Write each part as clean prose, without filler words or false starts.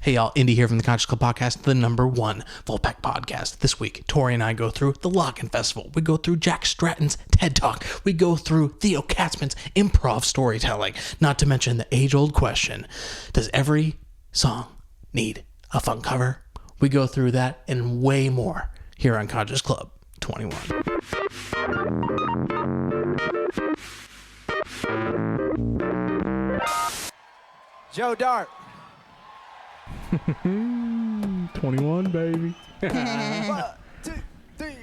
Hey y'all, Indy here from the Conscious Club Podcast, the #1 Vulfpeck podcast. This week, Tori and I go through the Lockn Festival. We go through Jack Stratton's TED Talk. We go through Theo Katzman's improv storytelling. Not to mention the age-old question, does every song need a funk cover? We go through that and way more here on Conscious Club 21. Joe Dart. 21, baby. 1, 2, 3,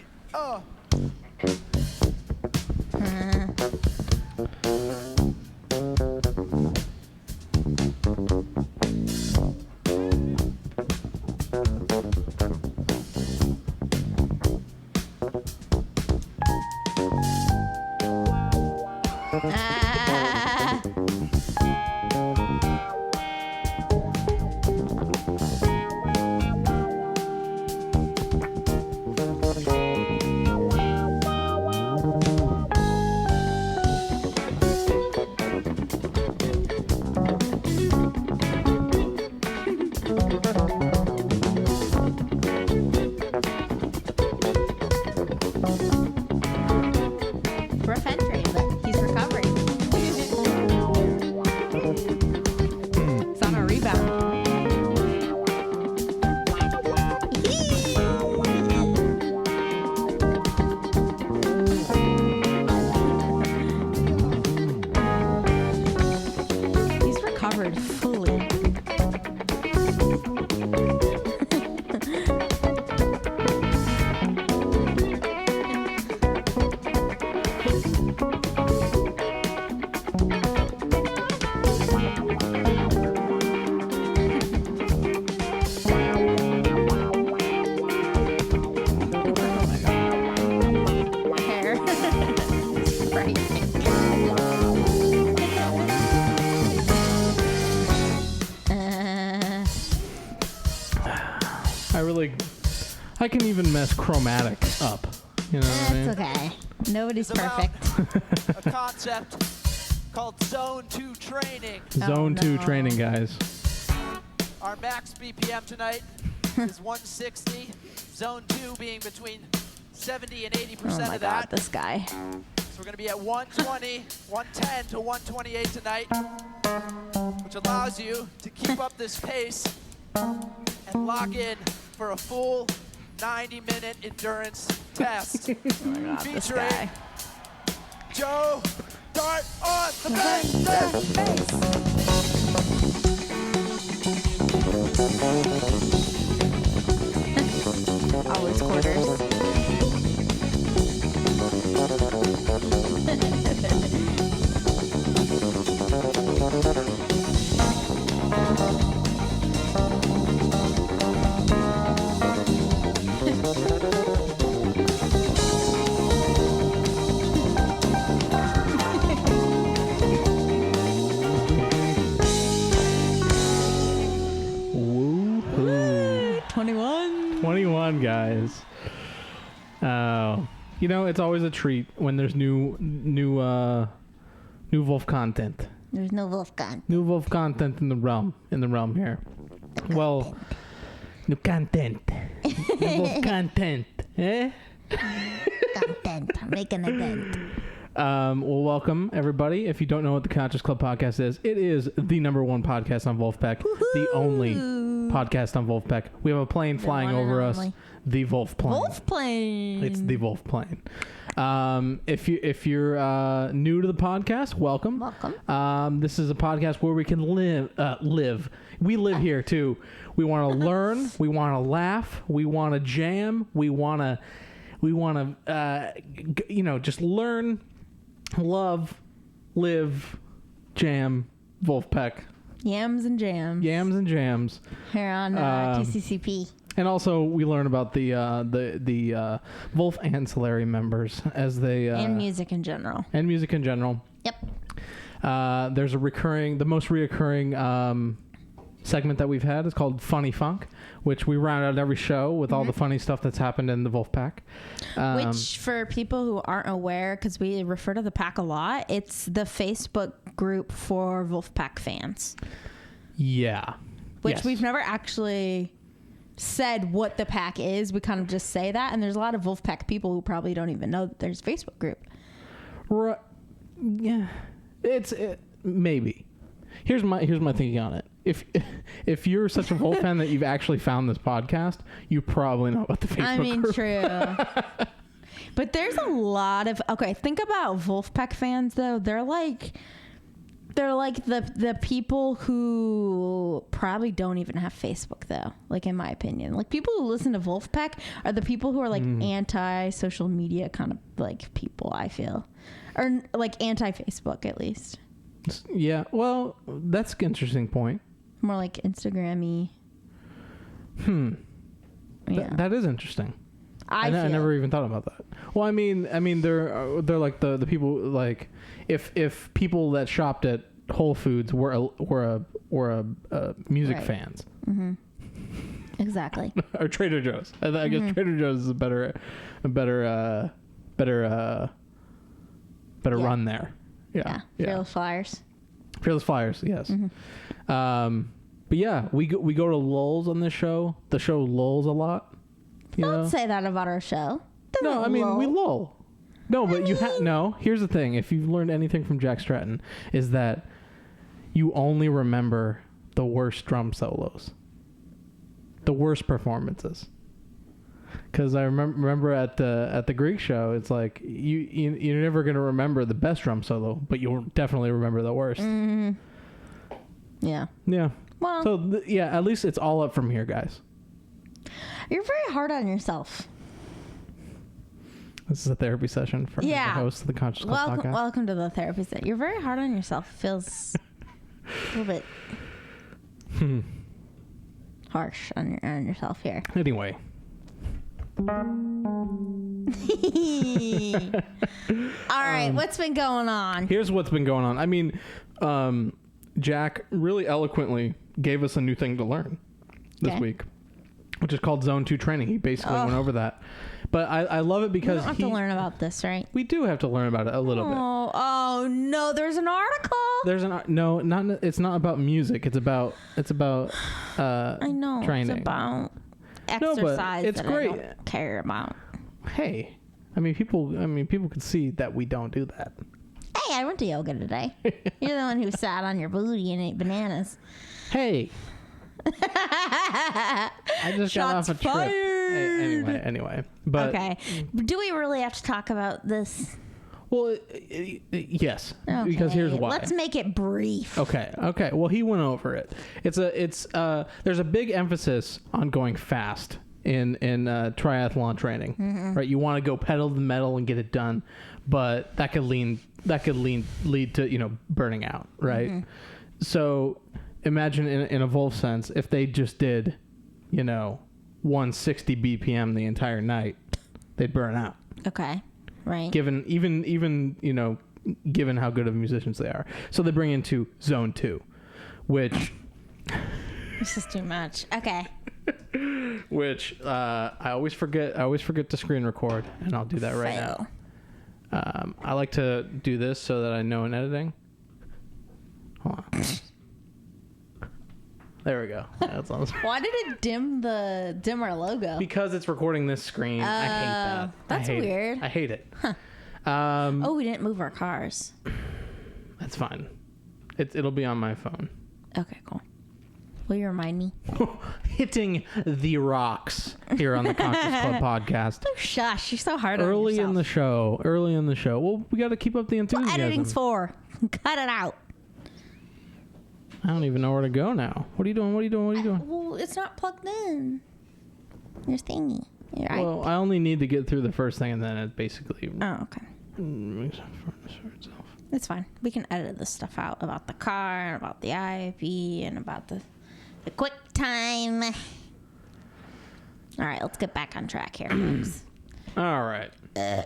Rough entry, but he's recovering. It's on a rebound. He's recovered fully. Hair. Right. I can even mess chromatic up. You know what I mean? That's okay. Nobody's It's about- perfect. a concept called Zone 2 training. Zone 2 no. training, guys. Our max BPM tonight is 160. Zone 2 being between 70 and 80% Oh my of god, that. this guy. So we're going to be at 120, 110 to 128 tonight, which allows you to keep up this pace and lock in for a full 90-minute endurance test. Oh my god, this Featuring guy. Joe Dart on the bass. Always quarters. Woo-hoo. 21. 21, guys. Oh, you know, it's always a treat when there's new Vulf content. There's no Wolfgang. New Vulf content in the realm here. Well, new content. New Vulf content. Eh? Content. Making a dent. Well, welcome everybody. If you don't know what the Conscious Club podcast is, it is the #1 podcast on Vulfpeck, the only podcast on Vulfpeck. We have a plane flying one and over us, only. the Vulf plane. Wolf plane. It's the Vulf plane. If you're new to the podcast, welcome. Welcome. This is a podcast where we can live. We live here too. We want to learn. We want to laugh. We want to jam. We want to, just learn, love, live, jam, Vulfpeck. Yams and jams. Yams and jams. Here on TCCP. And also, we learn about the Vulf ancillary members as they And music in general. and music in general. Yep. There's the most reoccurring segment that we've had is called Funny Funk, which we round out every show with all the funny stuff that's happened in the Vulf Pack. Which, for people who aren't aware, because we refer to the pack a lot, it's the Facebook group for Vulfpeck fans. Yeah. which Yes. we've never actually said what the pack is. We kind of just say that, and there's a lot of Vulfpeck people who probably don't even know that there's a Facebook group. Right. Yeah. Maybe. Here's my thinking on it. If you're such a Vulf fan that you've actually found this podcast, you probably know about the Facebook group. True. But there's a lot of think about Vulfpeck fans though. They're like the people who probably don't even have Facebook though. Like in my opinion, like people who listen to Vulfpeck are the people who are like anti-social media kind of like people. I feel, or like anti-Facebook at least. Yeah. Well, that's an interesting point. More like Instagram-y. Yeah. That is interesting. I feel. never even thought about that. Well, I mean, they're like the people like if people that shopped at Whole Foods were music Right. fans. Mm-hmm. Exactly. Or Trader Joe's. I guess Trader Joe's is a better run there. Yeah. Fearless Flyers. Fearless Flyers. Yes. Mm-hmm. But yeah, we go to lulls on this show. The show lulls a lot. You Don't know? say that about our show. No, I mean we lull. No, but no. Here's the thing: if you've learned anything from Jack Stratton, is that you only remember the worst drum solos, the worst performances. Because I remember at the Greek show, it's like you're never gonna remember the best drum solo, but you'll definitely remember the worst. Mm-hmm. Yeah. Yeah. Well, So at least it's all up from here, guys. you're very hard on yourself. This is a therapy session from the host of the Conscious Club podcast. Welcome to the therapy set. You're very hard on yourself. It feels a little bit harsh on yourself here. Anyway. All right, what's been going on? Here's what's been going on. I mean, Jack really eloquently gave us a new thing to learn this week, which is called Zone 2 training. He basically went over that. But I love it because we don't have to learn about this, right? We do have to learn about it a little bit. Oh no! There's an article. It's not about music. It's about I know. training. It's about No, but exercise. it's that great. I don't care about. Hey, people could see that we don't do that. Hey, I went to yoga today. You're the one who sat on your booty and ate bananas. Hey. I just got off a trip. Anyway, but okay. Do we really have to talk about this? Well, yes, Okay. because here's why. Let's make it brief. Okay. Well, he went over it. There's a big emphasis on going fast in triathlon training, right? You want to go pedal to the metal and get it done, but that could lead to burning out, right? So imagine in a Vulf sense, if they just did 160 BPM the entire night, they'd burn out. Okay. Right. Given how good of musicians they are. So they bring into Zone 2, which This is too much. Okay. which I always forget to screen record, and I'll do that right now. I like to do this so that I know in editing. Hold on. There we go. That's awesome. Why did it dim our logo? Because it's recording this screen. I hate that. That's weird. I hate it. Huh. We didn't move our cars. That's fine. It'll be on my phone. Okay, cool. Will you remind me? Hitting the rocks here on the Conscious Club podcast. Oh, shush. You're so hard on Early yourself. in the show. Well, we got to keep up the enthusiasm. What editing's for? Cut it out. I don't even know where to go now. What are you doing? Well, it's not plugged in. Your thingy. Right? Well, I only need to get through the first thing, and then it basically... Oh, okay. It's fine. We can edit this stuff out about the car, and about the IFB, and about the quick time. All right, let's get back on track here, folks. All right. I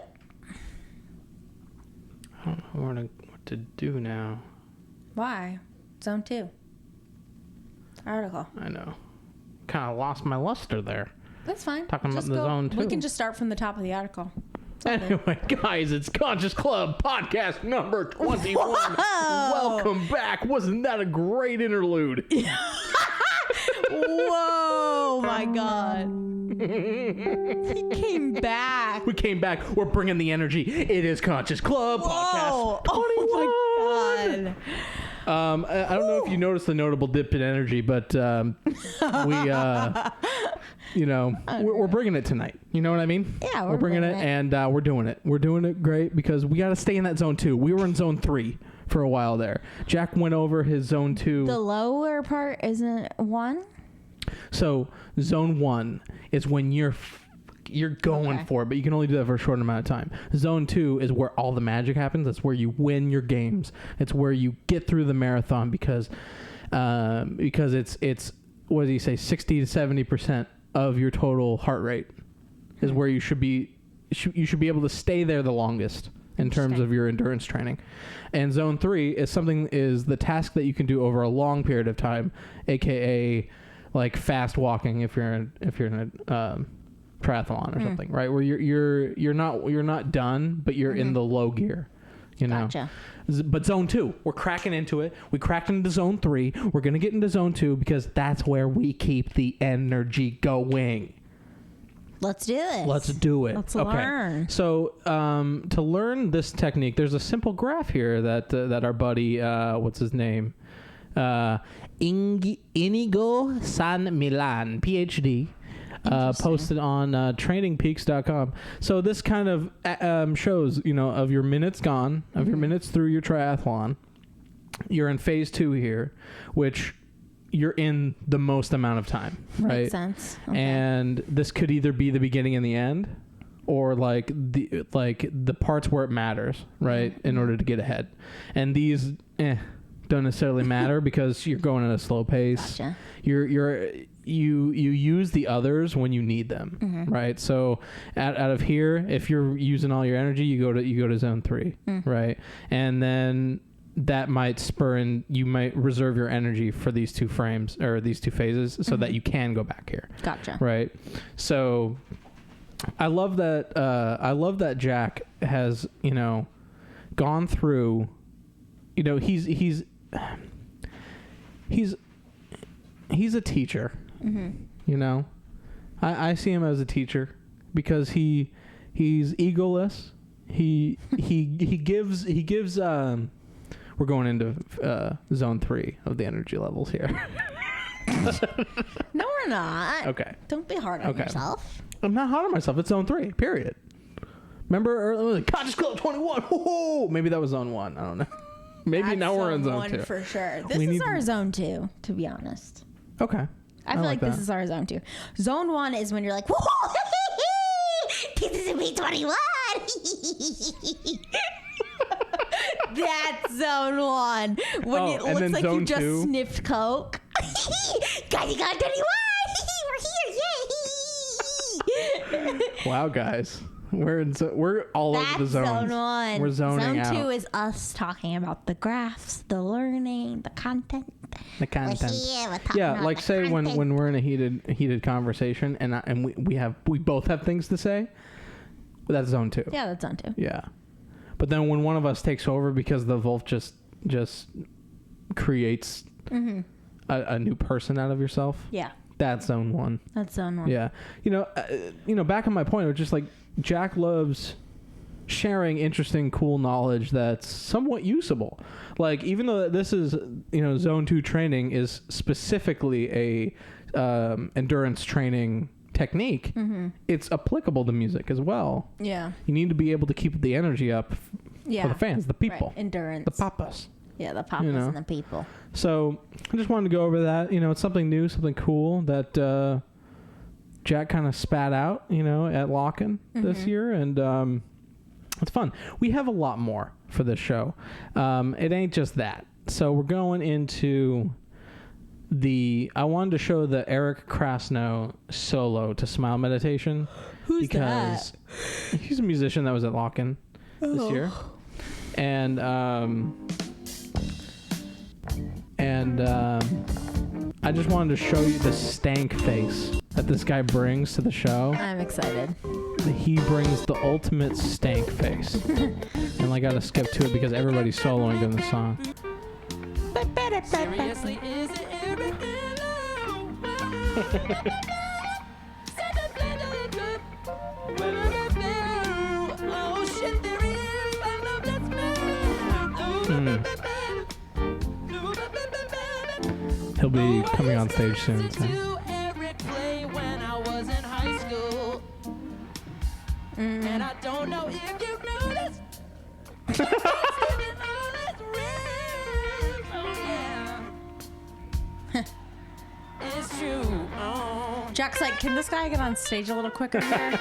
don't know what to do now. Why? Zone 2. Article. I know. Kind of lost my luster there. That's fine. Talking about the Zone 2. We can just start from the top of the article. Anyway, guys, it's Conscious Club podcast number 21. Whoa! Welcome back. Wasn't that a great interlude? Whoa, my God. He came back. We came back. We're bringing the energy. It is Conscious Club Whoa. Podcast 21. Oh, my God. I don't know if you noticed the notable dip in energy, but we're bringing it tonight. You know what I mean? Yeah, we're bringing it, and we're doing it. We're doing it great because we got to stay in that zone 2. We were in zone 3 for a while there. Jack went over his zone 2. The lower part isn't 1? So zone 1 is when you're going for it, but you can only do that for a short amount of time. Zone 2 is where all the magic happens. That's where you win your games. It's where you get through the marathon because it's what did he say, 60 to 70% of your total heart rate is where you should be. You should be able to stay there the longest in terms of your endurance training. And zone 3 is the task that you can do over a long period of time, aka like fast walking if you're in a triathlon or something, right? Where you're not done, but you're in the low gear, you know. Gotcha. But zone 2, we're cracking into it. We cracked into zone 3. We're gonna get into zone 2 because that's where we keep the energy going. Let's do this. Let's do it. Let's learn. So to learn this technique, there's a simple graph here that our buddy, what's his name, Inigo San Milan, PhD. Posted on trainingpeaks.com. So this kind of shows, of your minutes gone, of your minutes through your triathlon. You're in phase 2 here, which you're in the most amount of time, right? Makes sense. Okay. And this could either be the beginning and the end, or like the parts where it matters, right? In order to get ahead. And these don't necessarily matter because you're going at a slow pace. Gotcha. You use the others when you need them, right? So out of here, if you're using all your energy, you go to zone 3, right? And then that might spur in, you might reserve your energy for these 2 frames or these 2 phases so that you can go back here. Gotcha. Right. So I love that Jack has, gone through, he's a teacher. I see him as a teacher because he's egoless. He gives we're going into zone 3 of the energy levels here. No, we're not. Okay. Don't be hard on yourself. I'm not hard on myself. It's zone 3, period. Remember earlier, Conscious Club 21. Whoa, maybe that was zone 1. I don't know. Maybe That's now we're in zone 2 for sure. This is our zone 2, to be honest. Okay. I feel like this is our zone 2. Zone 1 is when you're like, whoa, TCCP 21. That's zone 1. When it looks like you just sniffed coke. Guys, you got 21. We're here. Yay. Wow, guys. We're all over the zones. Zone 1. We're zoning out. Zone 2 is us talking about the graphs, the learning, the content. The content. We're yeah, like say when we're in a heated conversation and we both have things to say. That's zone 2. Yeah, that's zone 2. Yeah. But then when one of us takes over because the Vulf just creates a new person out of yourself. Yeah. That's zone 1. That's zone 1. Yeah. Back on my point, it was just like Jack loves sharing interesting, cool knowledge that's somewhat usable. Like, even though this is, zone 2 training is specifically a endurance training technique, it's applicable to music as well. Yeah. You need to be able to keep the energy up for the fans, the people. Right. Endurance. The papas. Yeah, the papas and the people. So I just wanted to go over that. It's something new, something cool that Jack kind of spat out, at Lockn this year. And it's fun. We have a lot more for this show. It ain't just that. So we're going into I wanted to show the Eric Krasno solo to Smile meditation. Who's that? He's a musician that was at Lockn this year. And I just wanted to show you the stank face that this guy brings to the show. I'm excited. He brings the ultimate stank face. And I gotta skip to it because everybody's soloing during the song. Seriously, is it everything? Oh shit, there is my love that's He'll be coming on stage soon. So. to Eric play when I was in high school. And I don't know if you knew this. It's true. Oh. Jack's like, can this guy get on stage a little quicker here?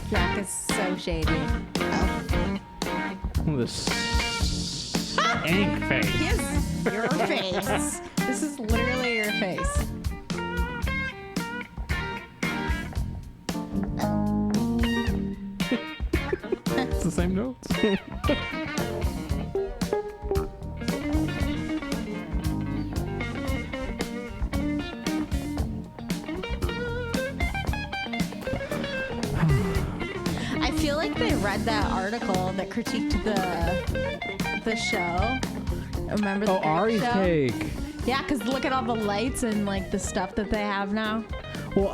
Jack is so shady. This stank face. He is your face. This is literally your face. It's the same notes. I feel like they read that article that critiqued the show. Remember the Oh, Ari's show? cake. Yeah, because look at all the lights and like the stuff that they have now. Well,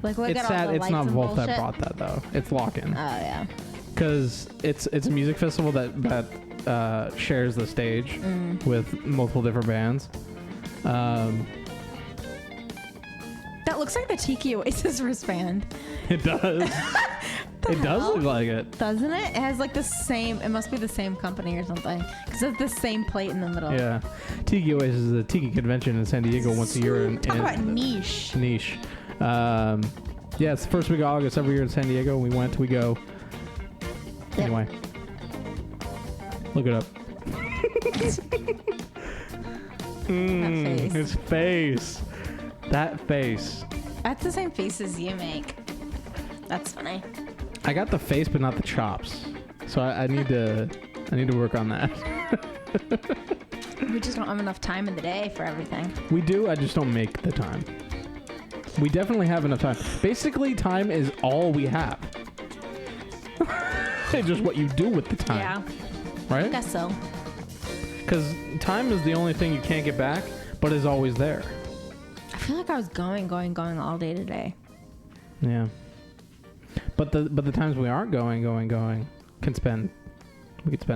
Like look it's at all sad the it's lights not and Vulf bullshit. that brought that though. It's Lockn. Oh yeah. Because it's a music festival that shares the stage with multiple different bands. That looks like the Tiki Oasis wristband. It does. It does look like it. Doesn't it? It has like the same, it must be the same company or something. Because it's the same plate in the middle. Yeah. Tiki Oasis is a tiki convention in San Diego once a year. Talk about niche. Niche. Yeah, it's the first week of August every year in San Diego. We go. Yep. Anyway. Look it up. face. His face. That face. That's the same face as you make. That's funny. I got the face, but not the chops. So I need to work on that. We just don't have enough time in the day for everything. We do. I just don't make the time. We definitely have enough time. Basically, time is all we have. It's just what you do with the time. Yeah. Right? I guess so. Because time is the only thing you can't get back, but is always there. I feel like I was going all day today. Yeah. But the times we aren't going, we could spend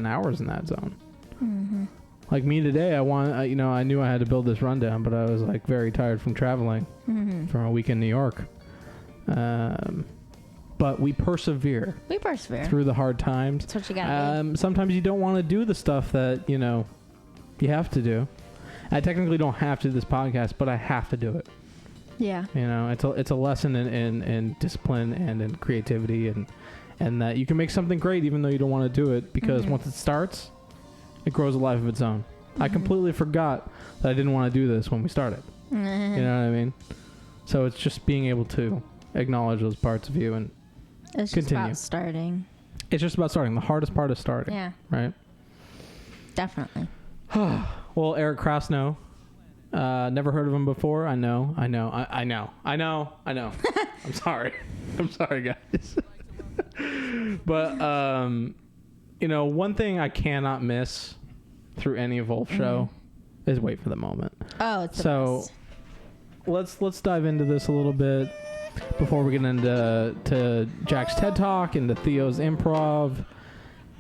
hours in that zone. Mm-hmm. Like me today, I knew I had to build this rundown, but I was like very tired from traveling from a week in New York. But we persevere. We persevere. Through the hard times. That's what you gotta do. Sometimes you don't want to do the stuff that, you have to do. I technically don't have to do this podcast, but I have to do it. Yeah. It's a lesson in discipline and in creativity and that you can make something great even though you don't want to do it because once it starts, it grows a life of its own. I completely forgot that I didn't want to do this when we started. You know what I mean? So it's just being able to acknowledge those parts of you and It's just continue. about starting. It's just about starting. The hardest part is starting. Yeah. Right? Definitely. Well, Eric Krasno. Never heard of him before. I know. I'm sorry. I'm sorry, guys. But, one thing I cannot miss through any Vulf show is wait for the moment. Oh, it's the So let's dive into this a little bit before we get into Jack's TED Talk, into Theo's improv,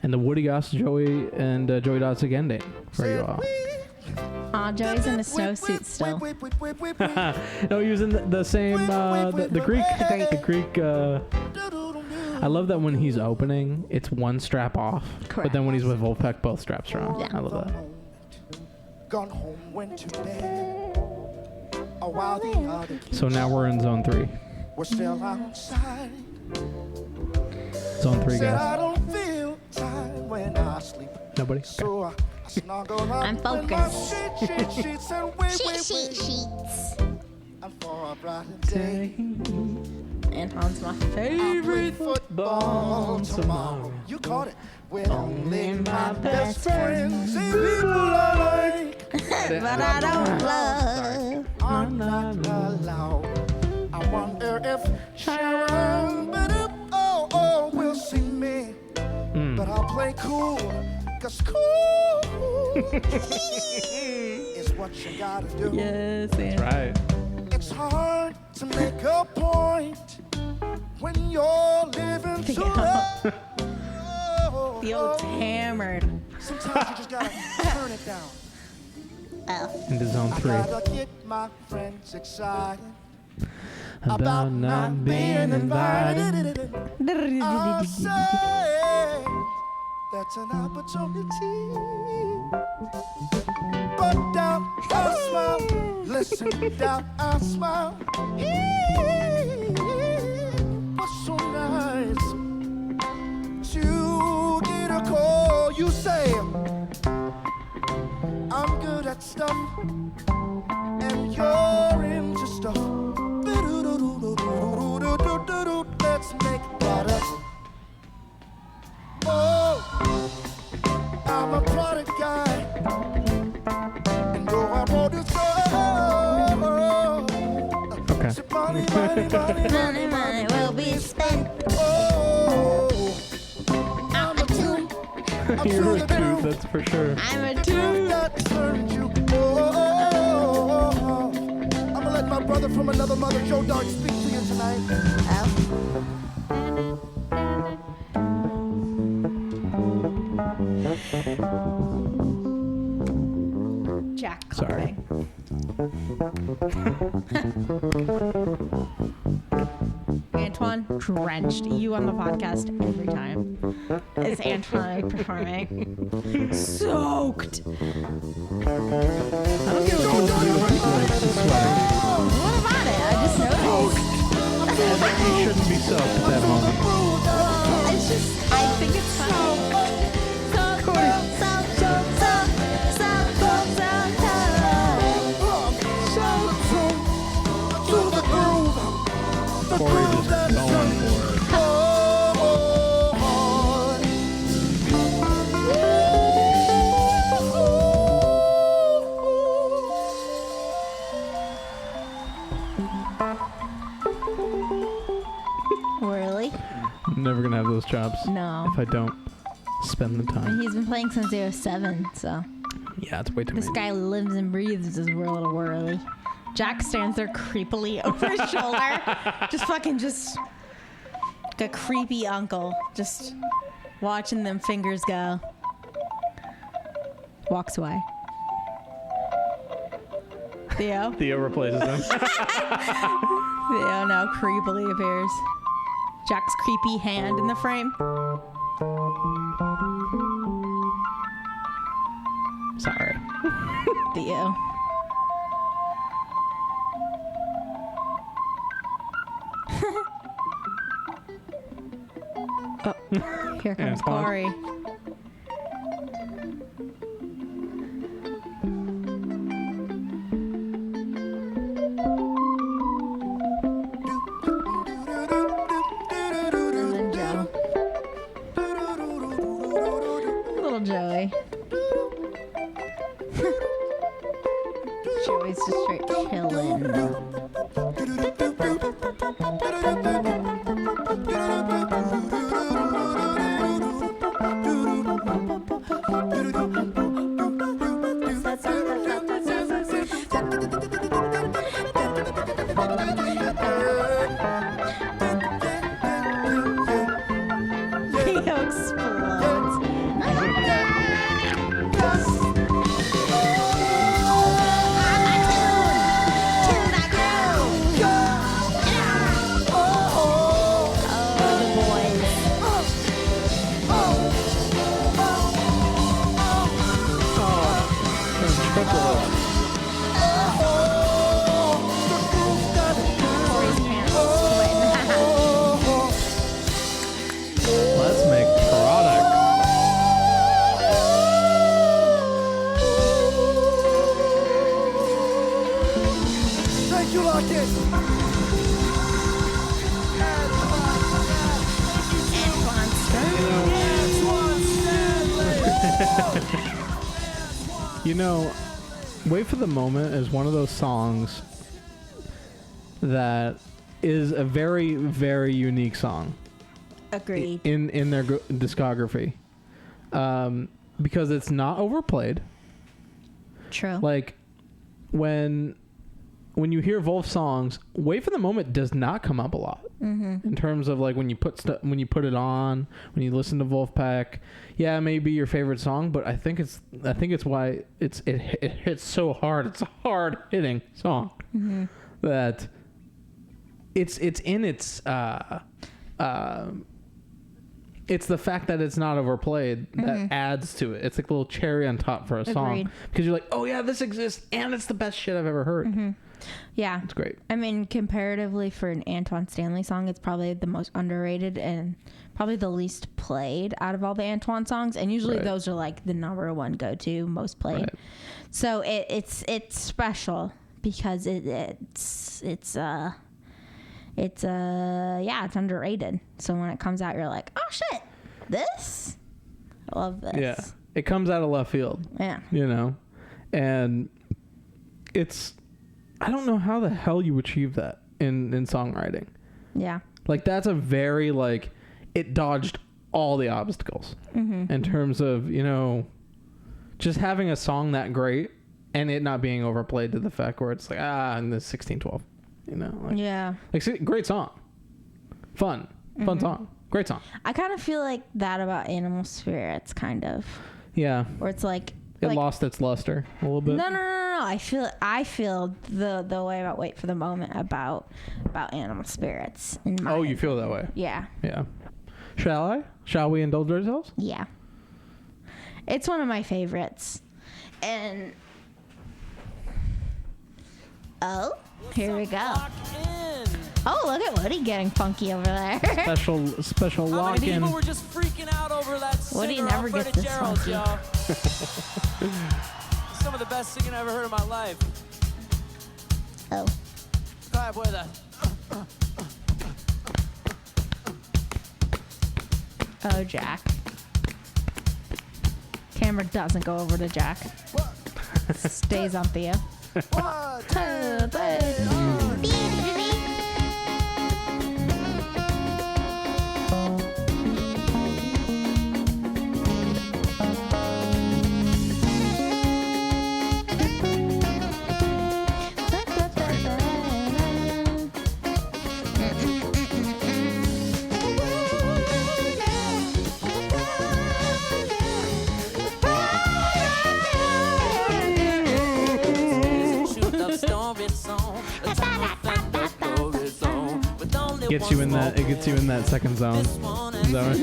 and the Woody Goss, Joey, and Joey Dot's again date for you all. Aw, Joey's in a snowsuit still. No, he was in the same the Greek. The Greek. I love that when he's opening, it's one strap off. But then when he's with Vulfpeck, both straps are on. Yeah. I love that. Gone home, went to bed. While the other So now we're in zone 3. we're still outside. Zone 3, Said I guys. don't feel tired when I sleep. Nobody. So I snuggle up I'm in my focused. sheets and wait. And for a brighter day. And Han's my I play favorite. football tomorrow. You caught it. With only my best friends and people I like. But I don't love. I'm not allowed. I wonder if Sharon will see me. But I'll play cool, 'cause cool is what you gotta do. Yes, and Right. It's hard to make a point when you're living too low. the old hammered. Sometimes you just gotta turn it down. Into zone I 3. gotta get my friends excited About not being invited. I'll say that's an opportunity. But down, I smile. Listen, down, I smile. What's so nice to get a call? You say I'm good at stuff, and you're into stuff. Let's make better. Oh, I'm a product guy, and though I wrote this song, Okay. so money will be spent. Oh, I'm a tune. You're a dude, that's for sure. I'm a dude. That turned you. Oh, I'm gonna let my brother from another mother, Joe Dog, speak to you tonight. Jack. Sorry. Antoine drenched you on the podcast every time. It's Antoine performing. Soaked. I don't get what's supposed to do with like sweating. What about it? I just noticed. You shouldn't be soaked at that moment. It's just, I think it's funny. Corey just going for it. Really? I'm never gonna have those chops. No. If I don't spend the And time. he's been playing since 07, so Yeah, it's way too this many. guy lives and breathes his world of whirly. Jack stands there creepily over his shoulder. Just like a creepy uncle. Just watching them fingers go. Walks away. Theo? Theo replaces him. Theo now creepily appears. Jack's creepy hand in the frame. Sorry. Theo. Oh, here comes Antoine. Corey. And then Joe. Little Joey. Joey's just straight chilling. Theo explodes. Let's make product. Thank you, Lockn. You know, Wait for the Moment is one of those songs that is a very, very unique song Agreed. in their discography. Because it's not overplayed. True. Like, when you hear Vulf songs, "Wait for the Moment" does not come up a lot in terms of like when you put it on, when you listen to Vulfpeck. Yeah, it may be your favorite song, but I think it's why it hits so hard. It's a hard hitting song that it's in its it's the fact that it's not overplayed that adds to it. It's like a little cherry on top for a song because you're like, oh yeah, this exists and it's the best shit I've ever heard. Yeah, it's great. I mean, comparatively for an Antoine Stanley song, it's probably the most underrated and probably the least played out of all the Antoine songs. And usually those are like the number one go-to, most played. Right. So it's special because it's underrated. So when it comes out, you're like, oh shit, this, I love this. Yeah, it comes out of left field. Yeah, you know, and it's, I don't know how the hell you achieve that in songwriting. Yeah, like that's a very like, it dodged all the obstacles in terms of, you know, just having a song that great and it not being overplayed to the fact where it's like, in the 1612. You know, like, yeah, like, great song, fun song, great song. I kind of feel like that about Animal Spirits, kind of. Yeah, where it's like it lost its luster a little bit. No. I feel the way about Wait for the Moment about Animal Spirits. You feel that way? Yeah. Yeah. Shall we indulge ourselves? Yeah. It's one of my favorites, and here we go. Oh, look at Woody getting funky over there. Special lock in. People were just freaking out over that. Woody never gets this funky. Some of the best singing I ever heard in my life. Oh. Vibe with that. Oh, Jack. Camera doesn't go over to Jack. Stays on Theo. 1, 2, 3. It gets you in that second zone. Not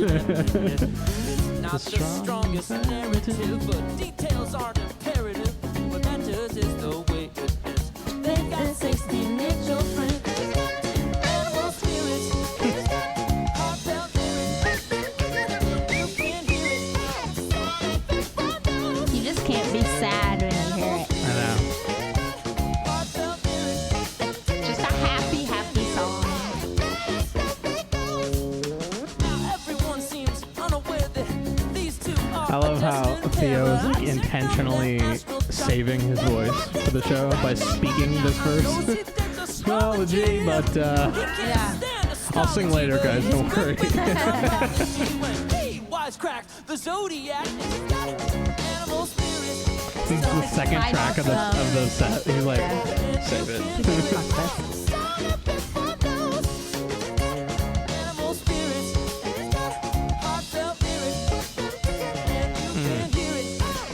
the strongest narrative, but details aren't imperative. What matters is the way it is. They got 16 mutual friends. Animal spirits. Heartfelt lyrics. You can hear it. You just can't be sad when you hear it. I know. Heartfelt lyrics. Just a happy song. I love how Theo is like intentionally saving his voice for the show by speaking this verse. Apology, but I'll sing later, guys. Don't worry. This is the second track of the set. He's like, save it.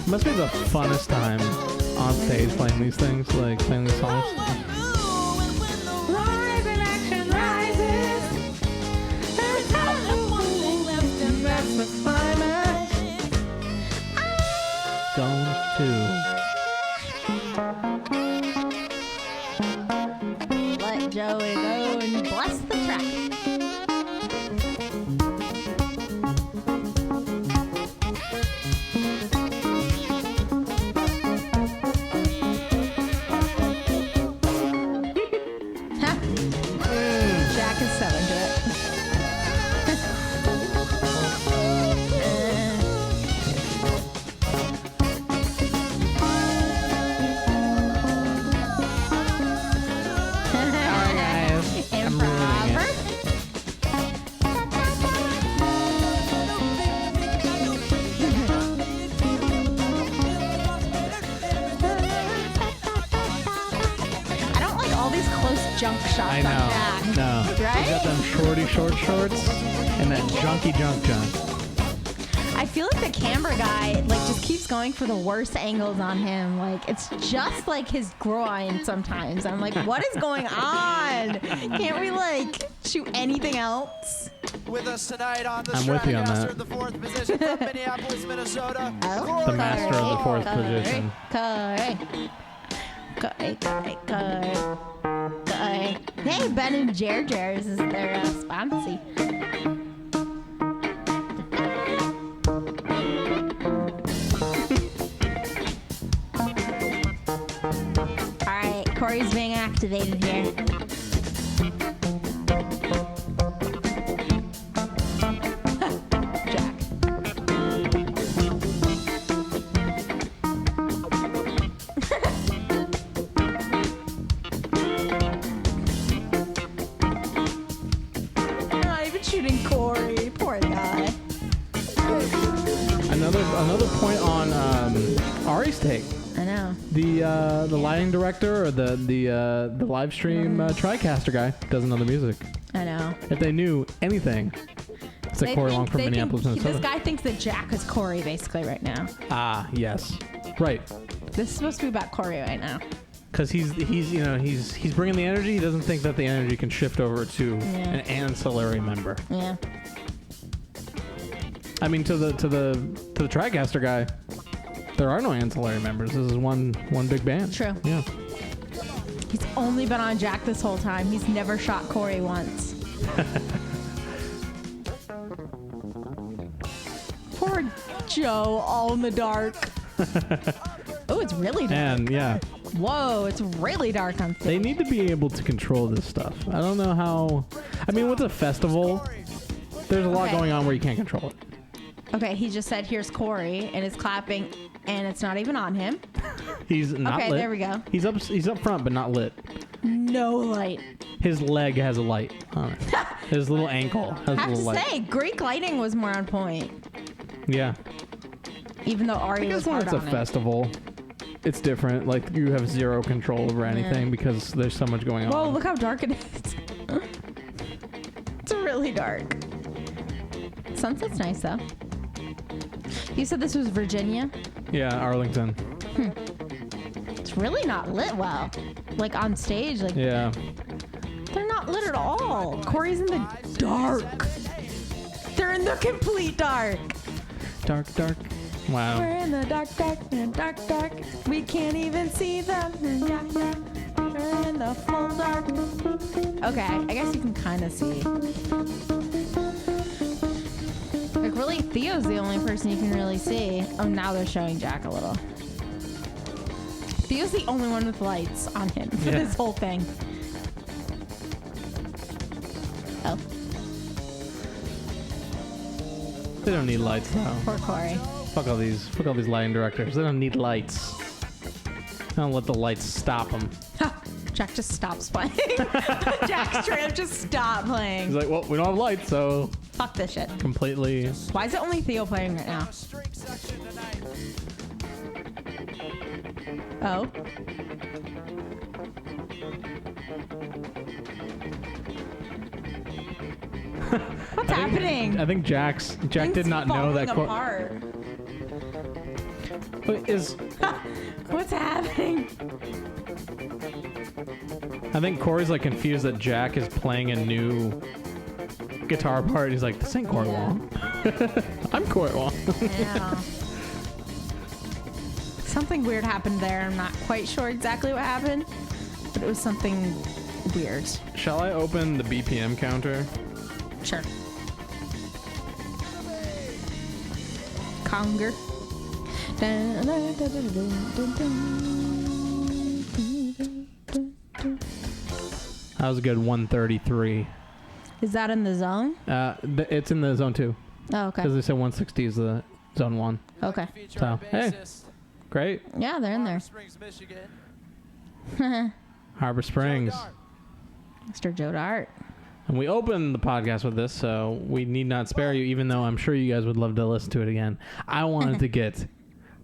Must be the funnest time on stage playing these things, like playing these songs. Rise in action rises. There's only one thing left, and that's the climax. Zone 2. Let Joey go and bless the track. close junk shots I on Jack. know. No. Right? He's got them shorty short shorts and that junky junk junk. I feel like the camera guy like just keeps going for the worst angles on him. Like it's just like his groin sometimes. I'm like, what is going on? Can't we like shoot anything else? With us tonight on the I'm with you on Stratocaster that. in the fourth position from Minneapolis, Minnesota. Oh, The master of the fourth Corey, position. Corey. Hey, Ben and Jer's is their sponsor. Alright, Corey's being activated here. Jack. I'm not even shooting Corey. Poor guy. Another point on Ari's take. I know. The lighting director or the live stream TriCaster guy doesn't know the music. I know. If they knew anything, it's like Corey Long from Minneapolis, Minnesota. This guy thinks that Jack is Corey basically right now. Ah, yes, right. This is supposed to be about Corey right now. Because he's bringing the energy. He doesn't think that the energy can shift over to an ancillary member. Yeah. I mean, to the TriCaster guy, there are no ancillary members. This is one big band. True. Yeah. He's only been on Jack this whole time. He's never shot Corey once. Poor Joe, all in the dark. Oh, it's really dark. And yeah, Whoa, it's really dark on stage. they need to be able to control this stuff. I don't know how. I mean, with a festival, there's a lot Okay. going on where you can't control it. Okay, he just said, here's Corey, and is clapping, and it's not even on him. He's not Okay, lit. there we go. He's up front, but not lit. No light. His leg has a light on it. His little ankle has I a have little to light. say, Greek lighting was more on point, Yeah. even though Ari I was guess when hard it's a on it. festival, it's different. Like, you have zero control over anything because there's so much going Whoa, on. look how dark it is. It's really dark. Sunset's nice, though. You said this was Virginia? Yeah, Arlington. It's really not lit well. Like, on stage, like, Yeah. they're not lit at all. Corey's in the dark. They're in the complete dark. Dark. Wow. We're in the dark. We can't even see them. We're in the full dark. Okay, I guess you can kind of see. Like, really, Theo's the only person you can really see. Oh, now they're showing Jack a little. Theo's the only one with lights on him for Yeah. this whole thing. Oh, They don't need lights though. poor Corey. Fuck all these lighting directors. They don't need lights. Don't let the lights stop them. Ha! Jack just stops playing. Jack straight up just stopped He's playing. like, well, we don't have lights, so Fuck this shit. completely. Why is it only Theo playing right now? String section tonight. Oh. What's happening? I think Jack Things did not know that. falling apart. Is What's happening? I think Corey's like confused that Jack is playing a new guitar part. He's like, this ain't Corey Yeah. Wong. I'm Corey Wong. Yeah. Something weird happened there. I'm not quite sure exactly what happened, but it was something weird. Shall I open the BPM counter? Sure. Conger. That was a good 133. Is that in the zone? It's in the zone 2 Oh, okay. because they said 160 is the zone 1. Okay. Feature So, on hey. bassist, Great. Yeah, they're in there. Springs, Michigan. Harbor Springs. Dart. Mr. Joe Dart. And we opened the podcast with this, so we need not spare you, even though I'm sure you guys would love to listen to it again. I wanted to get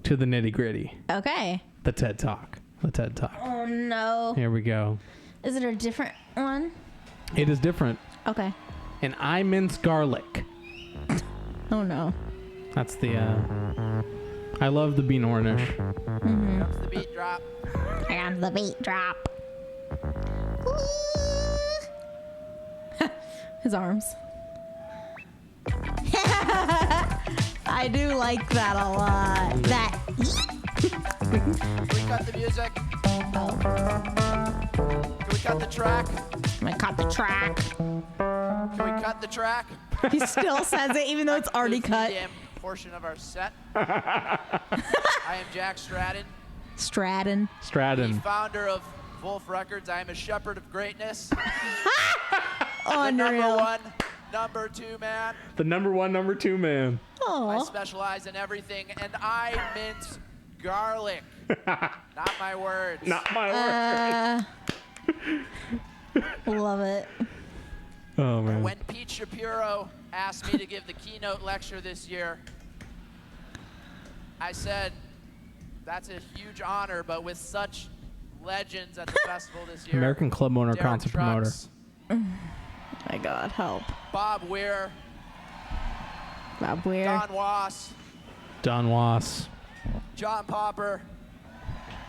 to the nitty gritty. Okay. The TED Talk. The TED Talk. Oh no. Here we go. Is it a different one? It is different. Okay. And I mince garlic. Oh no. That's the, I love the bean Ornish. Here comes the beat drop. I got the beat drop. His arms. I do like that a lot. That. Can we cut the music? Can we cut the track? I cut the track. Can we cut the track? He still says it even though it's already This cut. EDM portion of our set. I am Jack Stratton, Stratton. the Stratton. founder of Vulf Records. I am a shepherd of greatness. The number Unreal. one, number two man. The number 1, number 2 man. I Aw. specialize in everything, and I mince garlic. Not my words. Not my word. Love it. Oh, man. When Pete Shapiro asked me to give the keynote lecture this year, I said, that's a huge honor, but with such legends at the festival this year. American Club Owner, Derek concert promoter. Trucks, My God, help. Bob Weir, Bob Weir. Don Was, Don Was. John Popper.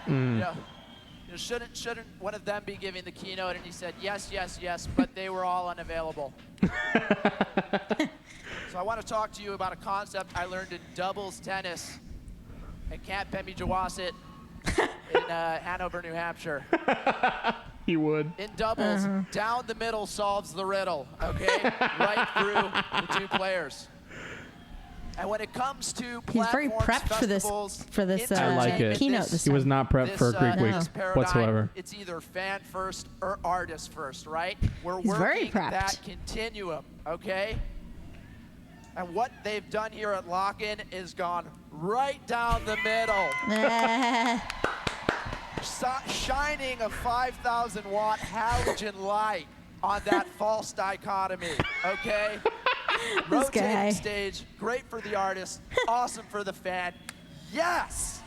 You know, shouldn't one of them be giving the keynote? And he said, yes, yes, yes, but they were all unavailable. So I want to talk to you about a concept I learned in doubles tennis at Camp Pemigewasset in Hanover, New Hampshire. He would. In doubles, down the middle solves the riddle, okay? Right through the two players. And when it comes to He's very platforms, prepped for this festivals, I like it. keynote this He was time. not prepped for Greek Week this paradigm, whatsoever. It's either fan first or artist first, right? We're He's very working prepped. that continuum, okay? And what they've done here at Lockn is gone right down the middle, shining a 5,000 watt halogen light on that false dichotomy, okay? This guy. Rotating stage, great for the artist, awesome for the fan. Yes!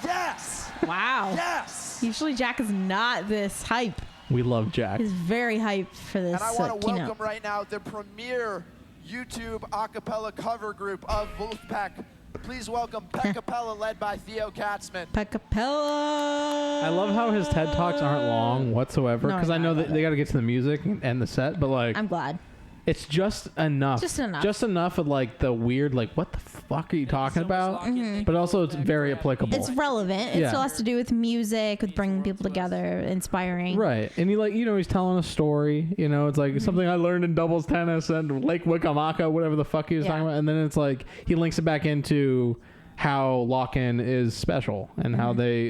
Yes! Wow. Yes! Usually Jack is not this hype. We love Jack. He's very hyped for this And I want to keynote. welcome right now the premier YouTube a cappella cover group of Vulfpeck. Please welcome Peck Capella, led by Theo Katzman. Peckapella. I love how his TED Talks aren't long whatsoever, No, because I I know love that they got to get to the music and the set, but like I'm glad. it's just enough. Just enough. Just enough of like the weird, like what the fuck are you talking about? But also it's very applicable. It's relevant. It Yeah. still has to do with music, with bringing people together, inspiring. Right, and he like he's telling a story. It's like something I learned in doubles tennis and Lake Wickamacca, whatever the fuck he was talking about. And then it's like he links it back into how Lockn is special and how they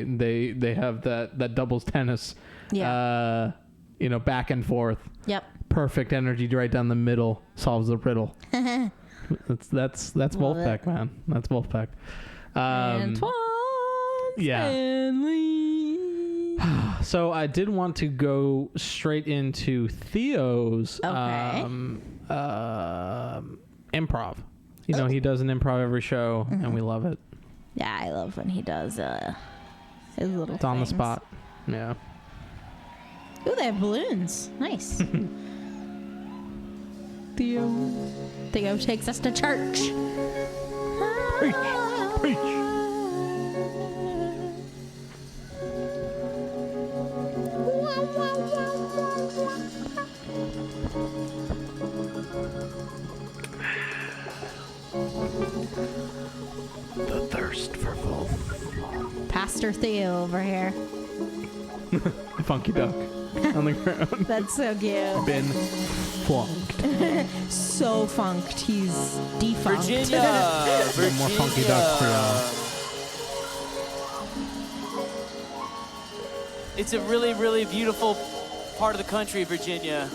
have that doubles tennis, back and forth. Yep. Perfect energy right down the middle, solves the riddle. that's Vulfpeck, man. That's Vulfpeck. Antoine yeah. Stanley. So I did want to go straight into Theo's improv. He does an improv every show, and we love it. Yeah, I love when he does his little It's on the things. spot. Yeah. Ooh, they have balloons. Nice. Theo takes us to church. Preach. Preach. The thirst for Vulf. Pastor Theo over here. Funky duck on the ground. That's so cute. Been flunked. So funked. He's defunct. Virginia. One more funky duck for y'all. It's a really, really beautiful part of the country, Virginia.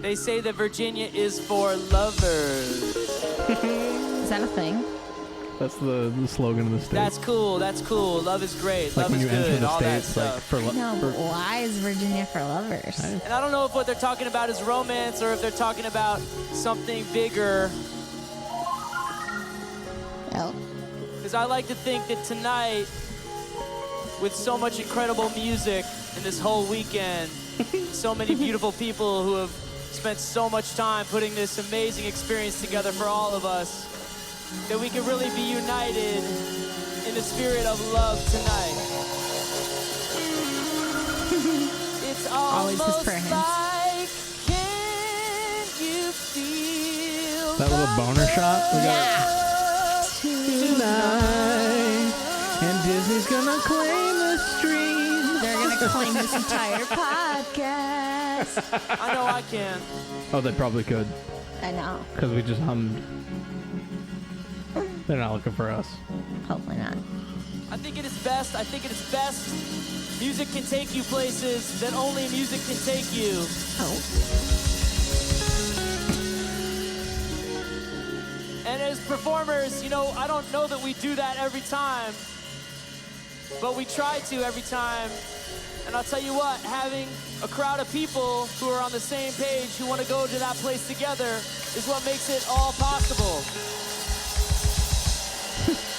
They say that Virginia is for lovers. Is that a thing? That's the slogan of the state. That's cool. That's cool. Love is great. like Love when is you good. enter the all that states, like stuff. for No, but why is Virginia for lovers? And I don't know if what they're talking about is romance or if they're talking about something bigger. Oh. Because I like to think that tonight with so much incredible music in this whole weekend. So many beautiful people who have spent so much time putting this amazing experience together for all of us, that we can really be united in the spirit of love tonight. It's Always his almost prayer hands. like, can you feel That little boner shot. We got tonight, and Disney's gonna claim the stream. They're gonna claim this entire podcast. I know I can. Oh, they probably could, I know. because we just hummed. They're not looking for us. Hopefully not. I think it is best. Music can take you places that only music can take you. Oh. And as performers, you know, I don't know that we do that every time, but we try to every time. And I'll tell you what, having a crowd of people who are on the same page, who want to go to that place together, is what makes it all possible.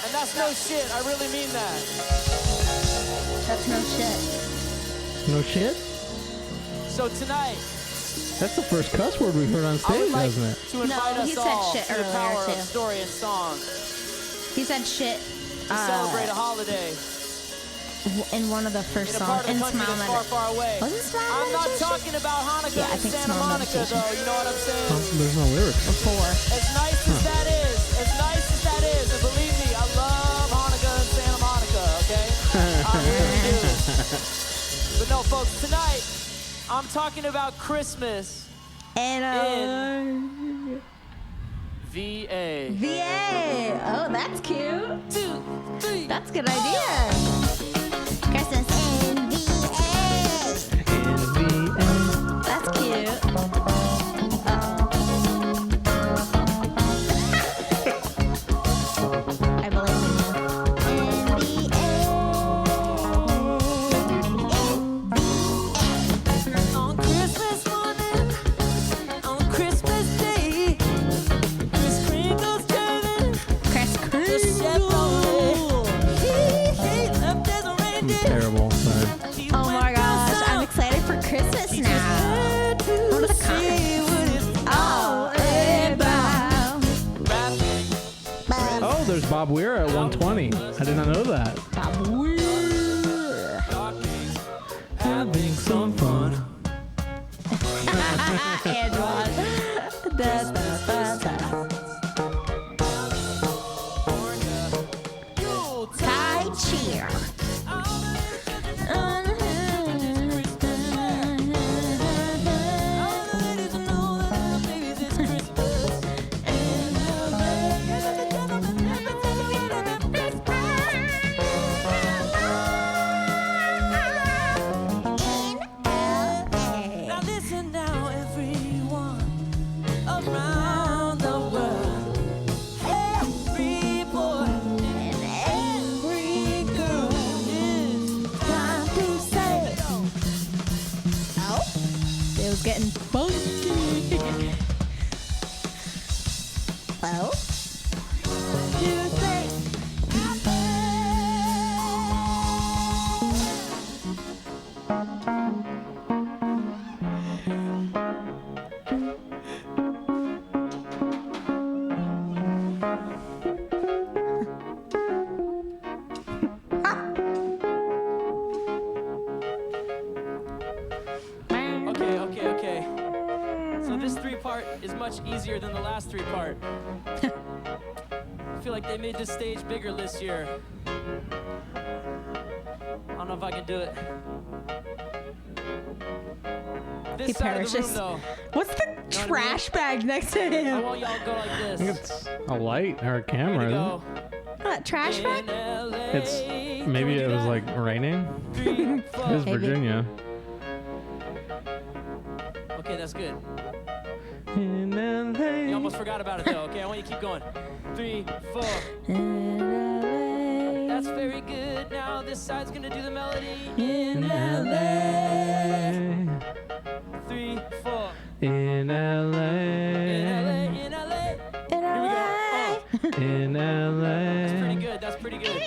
And that's no shit, I really mean that. That's no shit. No shit? So tonight, That's the first cuss word we've heard on I stage, would like hasn't it? to invite No, he us said all shit to the earlier, power too. of story and song He said shit to celebrate a holiday in one of the first in a part songs. of the In country Smile that's far, Meditation. far away. Wasn't Smile I'm not Meditation? talking about Hanukkah Yeah, I in think Santa Smile Monica, Meditation. though. You know what I'm saying? There's no lyrics. Before. As nice as that is, and believe me, I love Hanukkah in Santa Monica, okay? I really do. But no, folks, tonight, I'm talking about Christmas And VA. VA. Oh, that's cute. 2, 3. That's a good idea. Christmas in VA. That's cute. I believe in On Christmas morning, on Christmas day, Kris Kringle's driving Chris the Kringle. Chevrolet. He left as a reindeer. Terrible. Sorry. He Oh went my down gosh, I'm south. excited for Christmas He now. just had to Go to the see what it's all about. Rapping. Oh, there's Bob Weir at 120. I did not know that. Bob Weir. Talking, having some fun. Angela. Da, da, da, da. Tai cheer. Now listen now, everyone around the world. Every boy and every girl is Time to say. Oh, it was getting funky. Well, you say. Okay. So this 3-part is much easier than the last 3-part. I feel like they made this stage bigger this year. I don't know if I can do it. This He side of the room, perishes. though, What's the trash bag next to I him? want y'all to go like I think this. it's a light or a Here camera. we Isn't go. What, trash bag? In LA, it? It's maybe it was like raining. 3, 4. It is Maybe. Virginia. Okay, that's good. In LA. You almost forgot about it though. Okay, I want you to keep going. 3, 4. That's very good. Now this side's gonna do the melody. In LA. 3, 4. In LA. In LA. In LA. Here we go. In LA. That's pretty good. That's pretty good.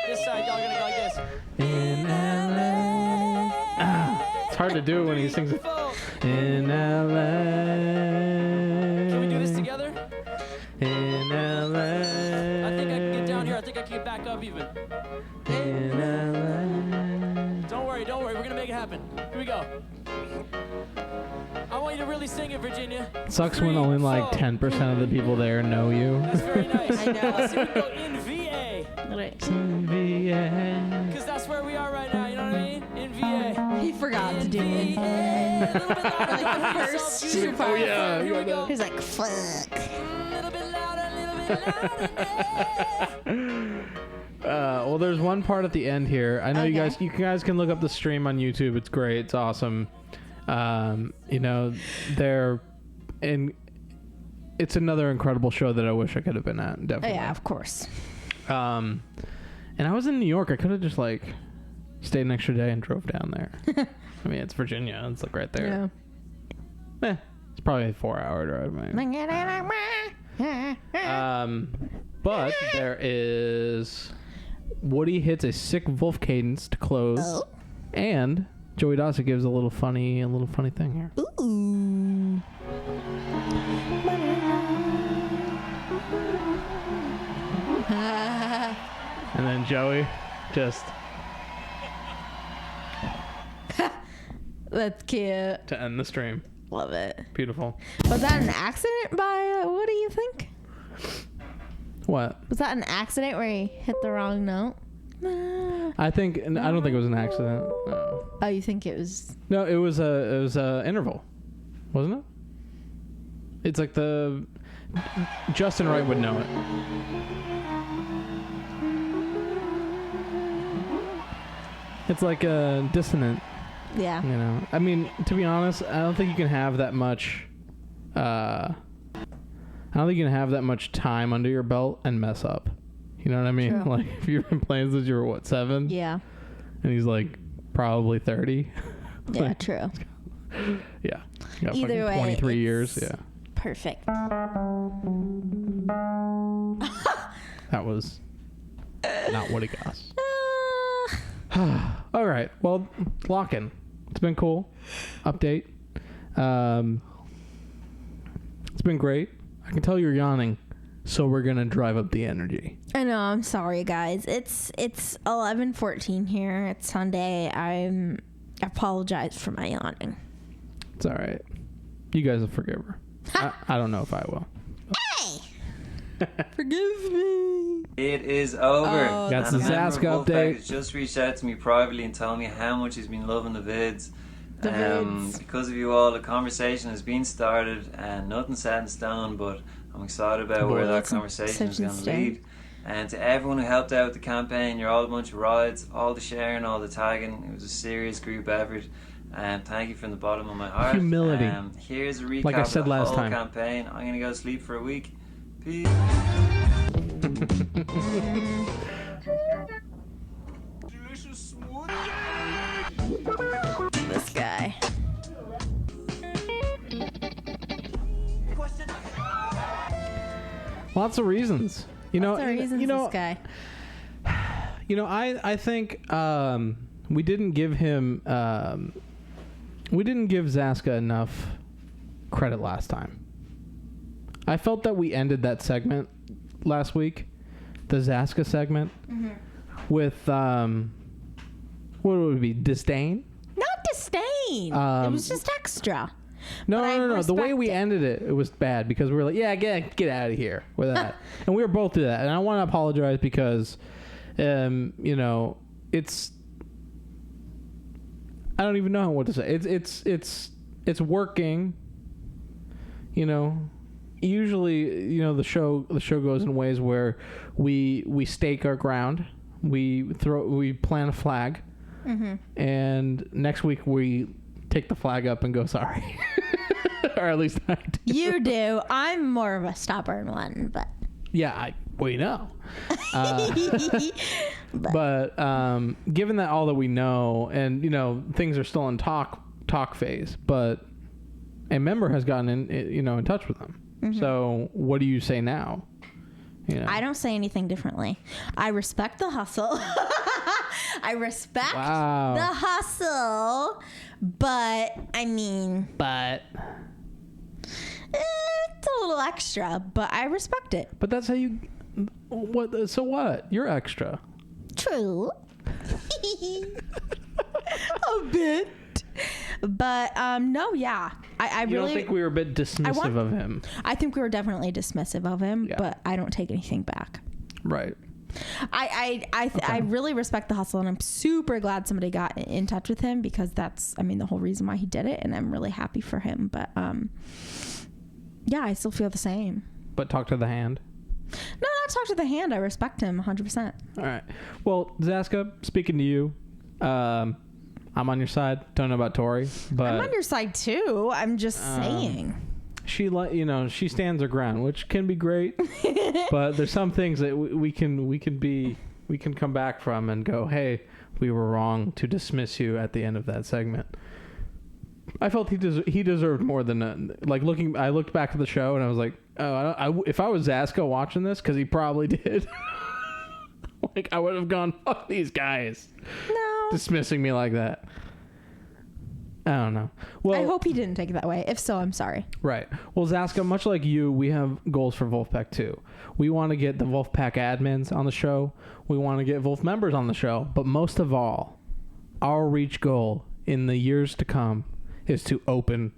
This side, y'all gonna go like this. In hard to do when he sings it. In LA. Can we do this together? In LA. I think I can get down here. I think I can get back up even. In LA. Don't worry. We're going to make it happen. Here we go. I want you to really sing it, Virginia. Sucks when only like 10% of the people there know you. That's very nice. I know. Let's see if we can go in VA. Because that's where we are right now, you know what I mean? In VA. He forgot to do it. VA. A little bit louder. Like the first two Oh, yeah. Here we go. He's like, fuck. A little bit louder, Well, there's one part at the end here. I know you guys can look up the stream on YouTube. It's great. It's awesome. You know, it's another incredible show that I wish I could have been at. Definitely. Yeah, of course. And I was in New York. I could have just like stayed an extra day and drove down there. I mean, it's Virginia. It's like right there. Yeah. It's probably a 4-hour drive, maybe. But there is Woody hits a sick Vulf cadence to close, and Joey Dawson gives a little funny thing here. Ooh. And then Joey just That's cute. to end the stream. Love it. Beautiful. Was that an accident by, what do you think? What? Was that an accident where he hit the wrong note? I don't think it was an accident. No. Oh, you think it was? No, it was a interval, wasn't it? It's like Justin Wright would know it. It's like a dissonant. Yeah. You know, I mean, to be honest, I don't think you can have that much. I don't think you can have that much time under your belt and mess up. You know what I mean? True. Like, if you've been playing since you were, what, 7? Yeah. And he's like probably 30. Yeah, Like, true. Yeah. You got Either fucking way, 23 it's- years. Yeah. Perfect. That was not what it cost. All right. Well, Lockn. It's been cool. Update. It's been great. I can tell you're yawning, so we're gonna drive up the energy. I know. I'm sorry, guys. It's 11:14 here. It's Sunday. I apologize for my yawning. It's all right. You guys will forgive her. I don't know if I will. Hey, forgive me. It is over. Oh, That's And the a member of Zaska Vulfpeck update. has just reached out to me privately and telling me how much he's been loving the vids. The vids. Because of you all, the conversation has been started and nothing's set in stone, but I'm excited about where that That's conversation is set in going to stone. lead. And to everyone who helped out with the campaign, you're all a bunch of rides, all the sharing, all the tagging. It was a serious group effort. And thank you from the bottom of my heart. Humility. Here's a recap Like I said of the last whole time. campaign. I'm going to go sleep for a week. Peace. This guy. Lots of reasons. You know. What's the reasons You know. this guy? You know. I think we didn't give him. We didn't give Zaska enough credit last time. I felt that we ended that segment last week, the Zaska segment, with what would it be, disdain? Not disdain. It was just extra. No, But I no. The way we respect it. ended it, it was bad because we were like, yeah, get out of here with that, and we were both do that. And I want to apologize because, you know, it's. I don't even know what to say. It's working. You know, usually, you know, the show goes in ways where we stake our ground, we plant a flag, and next week we take the flag up and go sorry, or at least I do. You do. I'm more of a stubborn one, but. Yeah, we know. But given that all that we know, and you know, things are still in talk phase, but a member has gotten in touch with them. So what do you say now? You know? I don't say anything differently. I respect the hustle. I respect Wow. the hustle. But I mean, But it's a little extra, but I respect it. that's how you. What? So what? You're extra. True. A bit. But no, yeah. I You really don't think we were a bit dismissive of him? I think we were definitely dismissive of him, Yeah. but I don't take anything back. Right. I really respect the hustle, and I'm super glad somebody got in touch with him, because that's, I mean, the whole reason why he did it, and I'm really happy for him. But yeah, I still feel the same. But talk to the hand. No, not talk to the hand. I respect him 100%. All right. Well, Zaska, speaking to you, I'm on your side. Don't know about Tori, but I'm on your side too. I'm just saying. she she stands her ground, which can be great. But there's some things that we can come back from and go, hey, we were wrong to dismiss you at the end of that segment. I felt he deserved more than I looked back at the show and I was like, oh, if I was Zaska watching this, because he probably did, like I would have gone, fuck these guys, No. dismissing me like that. I don't know. Well, I hope he didn't take it that way. If so, I'm sorry. right. Well, Zaska, much like you, we have goals for Vulfpeck too. We want to get the Vulfpeck admins on the show. We want to get Vulf members on the show. But most of all, our reach goal in the years to come is to open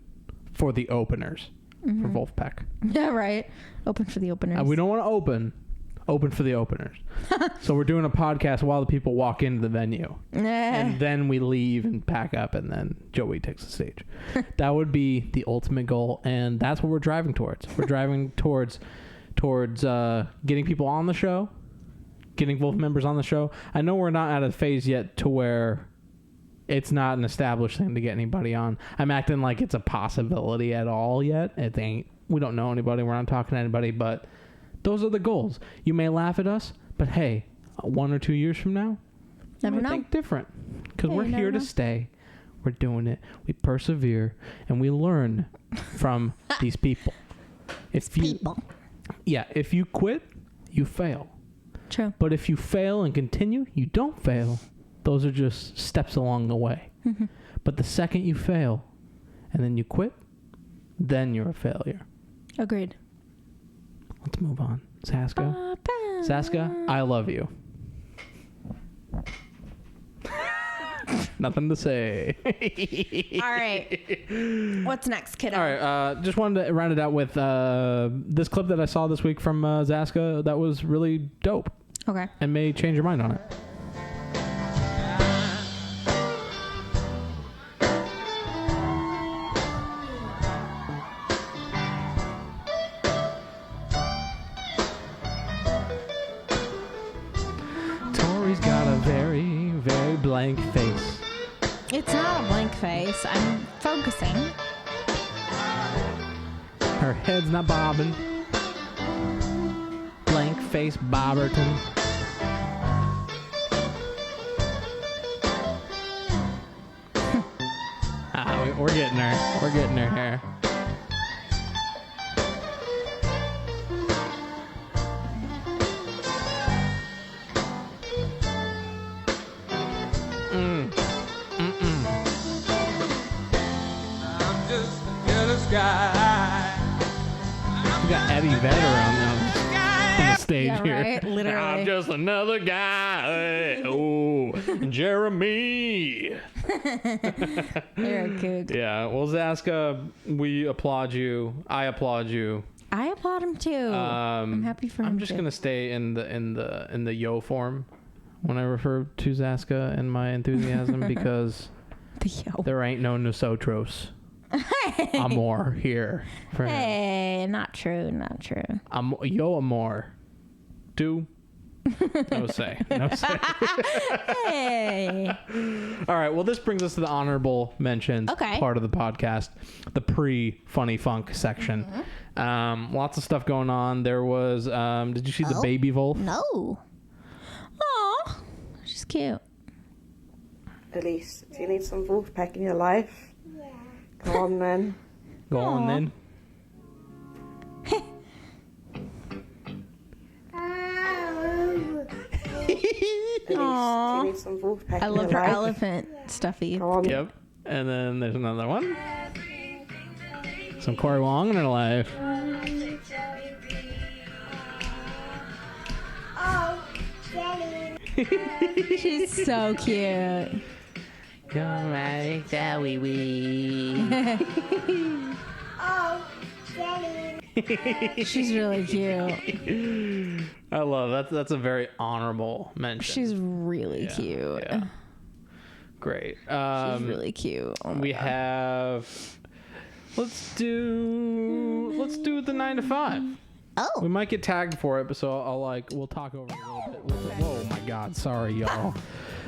for the openers for Vulfpeck. Yeah, right. Open for the openers. We don't want to open for the openers. So we're doing a podcast while the people walk into the venue. And then we leave and pack up, and then Joey takes the stage. That would be the ultimate goal, and that's what we're driving towards. We're driving towards getting people on the show, getting Vulf members on the show. I know we're not at a phase yet to where it's not an established thing to get anybody on. I'm acting like it's a possibility at all yet. It ain't. We don't know anybody. We're not talking to anybody, but those are the goals. You may laugh at us, but hey, 1 or 2 years from now, Never we know. think different, because Yeah, we're you never here to know. stay. We're doing it. We persevere, and we learn from these people. If you quit, you fail. True. But if you fail and continue, you don't fail. Those are just steps along the way. But the second you fail and then you quit, then you're a failure. Agreed. Let's move on. Zaska, I love you. Nothing to say. All right. What's next, kiddo? All right. Just wanted to round it out with this clip that I saw this week from Zaska that was really dope Okay. and may change your mind on it. Tori's got a very, very blank face. It's not a blank face. I'm focusing. Her head's not bobbing. Blank face Bobberton. We're getting her. We're getting her here. I'm just a jealous guy. We got Eddie Vedder on the stage Yeah, here. right? Literally. I'm just another guy. Oh, Jeremy. You're a kook. Yeah. Well, Zaska, we applaud you. I applaud you. I applaud him too. I'm happy for him. I'm just too. gonna stay in the yo form when I refer to Zaska and my enthusiasm because The yo. there ain't no nosotros amor here for him. Hey, not true. Not true. Yo amor. Do. No say. No say. Hey. All right. Well, this brings us to the honorable mentions Okay. part of the podcast, the pre-funny funk section. Lots of stuff going on. There was. Did you see the baby Vulf? No. Aw. She's cute. Elise, do you need some Vulfpeck in your life? Go on then. Go on then. Elise, do you need some Vulfpeck I in love your her life? elephant stuffy. Go on. Yep. And then there's another one. Some Corey Wong in her life. She's so cute. You're right, that wee. She's really cute. I love that. That's a very honorable mention. She's really cute. Yeah. Great. She's really cute. Oh my We God. have. Let's do the 9 to 5. Oh. We might get tagged for it, but so we'll talk over it a little bit. Whoa, my God, sorry, y'all.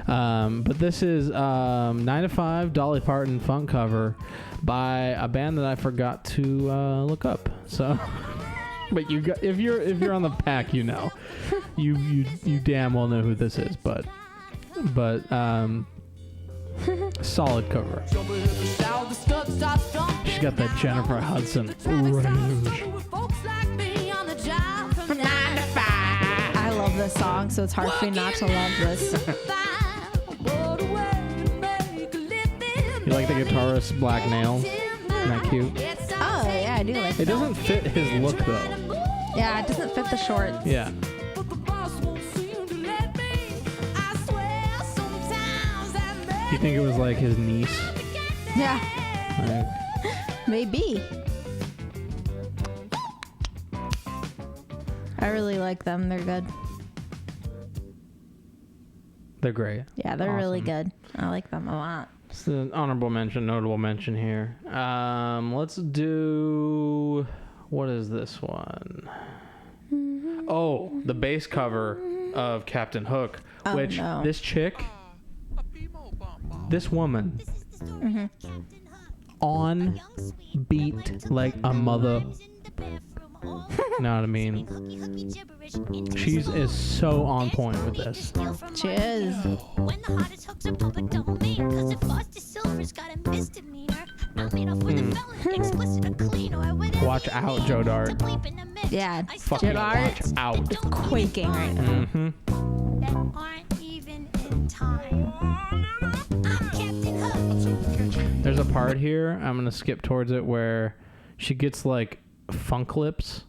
But this is 9 to 5 Dolly Parton funk cover by a band that I forgot to look up. So, but if you're on the pack, you know, you damn well know who this is. But solid cover. She's got that Jennifer Hudson range. I love this song, so it's hard for me not to love this. You like the guitarist Black Nails? Isn't that cute? Oh, yeah, I do like It that. doesn't fit his look though. Yeah, it doesn't fit the shorts. Yeah. You think it was like his niece? Yeah, Like, maybe. I really like them. They're good. they're great. Yeah, they're really Awesome. good. I like them a lot. It's an honorable mention, notable mention here. Let's do, what is this one? Oh, the bass cover of Captain Hook, Oh, which no. this chick, this woman, on beat like a mother. Know what I mean? She's is so on point with this. She is. Watch out, Joe Dart. Yeah, Fucking Joe Dart watch out. is quaking right now. Mm-hmm. There's a part here, I'm gonna skip towards it, where she gets like funk lips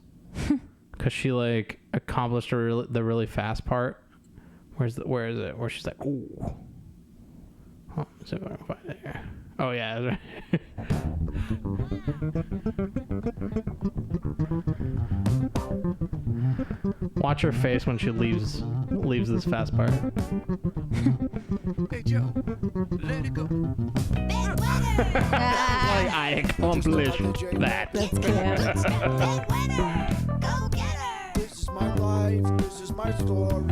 because she like accomplished the really fast part. Where is it? Where she's like, ooh. Oh, let's see if I can find it here. Oh yeah. Watch her face when she leaves this fast part. Hey Joe, let it go. Like I accomplished that. That's cute. This is my life, this is my story.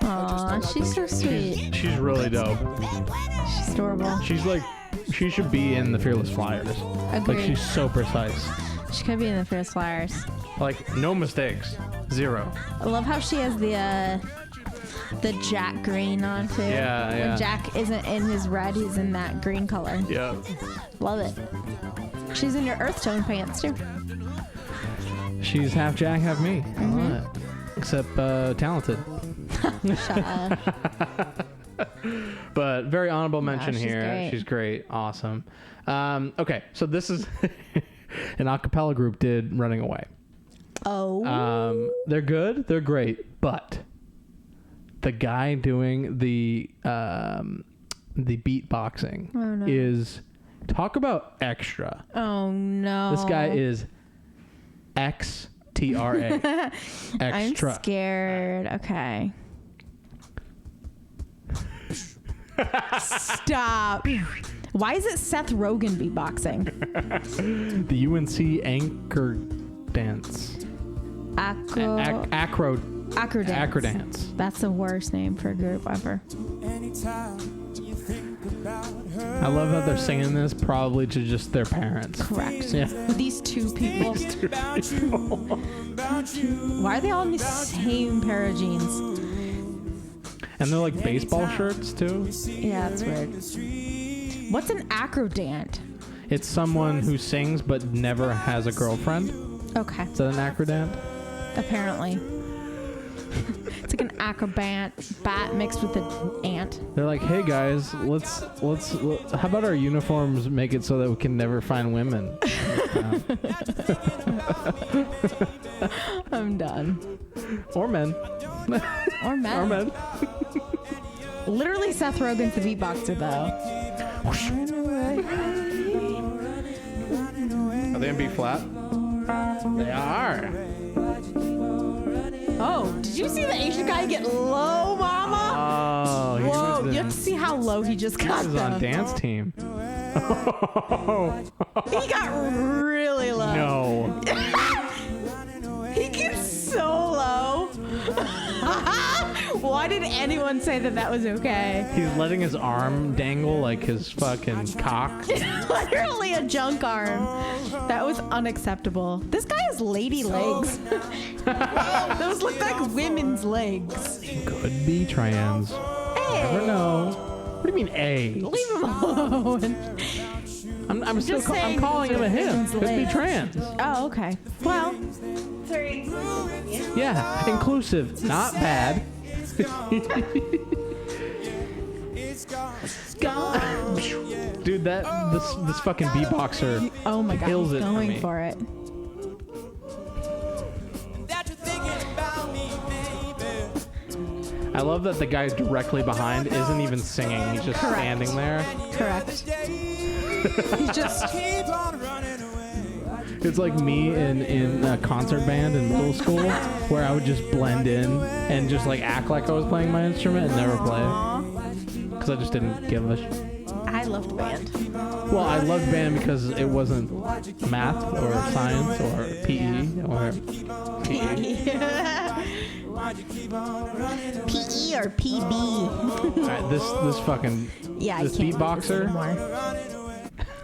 Aw, she's so sweet. She's really dope. She's adorable. She's like, she should be in the Fearless Flyers. Like Agreed. she's so precise. She could be in the Fierce Flyers. Like no mistakes, zero. I love how she has the Jack green on too. Yeah, When yeah. Jack isn't in his red, he's in that green color. Yeah. Love it. She's in your earth tone pants too. She's half Jack, half me. I love it. Except talented. Shut up. But very honorable mention she's here. great. She's great. Awesome. Okay, so this is an a cappella group did Running Away. Oh. They're good. They're great. But the guy doing the beatboxing no. is, talk about extra. Oh no. This guy is XTRA. I'm Extra. scared. Okay. Stop. Why is it Seth Rogen beatboxing? The UNC anchor dance. Acro Acro dance. That's the worst name for a group ever. I love that they're singing this probably to just their parents. Correct. Yeah. These two people. Why are they all in the same pair of jeans? And they're like baseball shirts too. Yeah, that's weird. What's an acrodant? It's someone who sings but never has a girlfriend. Okay. Is that an acrodant? Apparently. It's like an acrobat bat mixed with an ant. They're like, hey guys, let's how about our uniforms make it so that we can never find women? I'm done. Or men. Or men. Or men. Literally, Seth Rogen's the beatboxer, though. Are they in B flat? They are. Oh, did you see the Asian guy get low, mama? Oh, Whoa, you have to see how low he just got, he was on dance team. He got really low. No. He gets so low. Why did anyone say that was okay? He's letting his arm dangle like his fucking cock. Literally a junk arm. That was unacceptable. This guy has lady legs. Those look like women's legs. Could be trans. Hey. Never know. What do you mean A? Leave him alone. I'm still just saying I'm calling him a him. women's Could be legs. trans. Oh, okay. Well, Yeah, inclusive, not bad. Dude, this fucking beatboxer oh my god, kills he's it for going me. for it. I love that the guy directly behind isn't even singing. He's just Correct. standing there. Correct. He's just It's like me in a concert band in middle school where I would just blend in and just like act like I was playing my instrument and never play it. Because I just didn't give a I loved band. Well, I loved band because it wasn't math or science or PE or PE. PE or PB. Alright, this fucking Yeah, this I can't believe this beatboxer. anymore.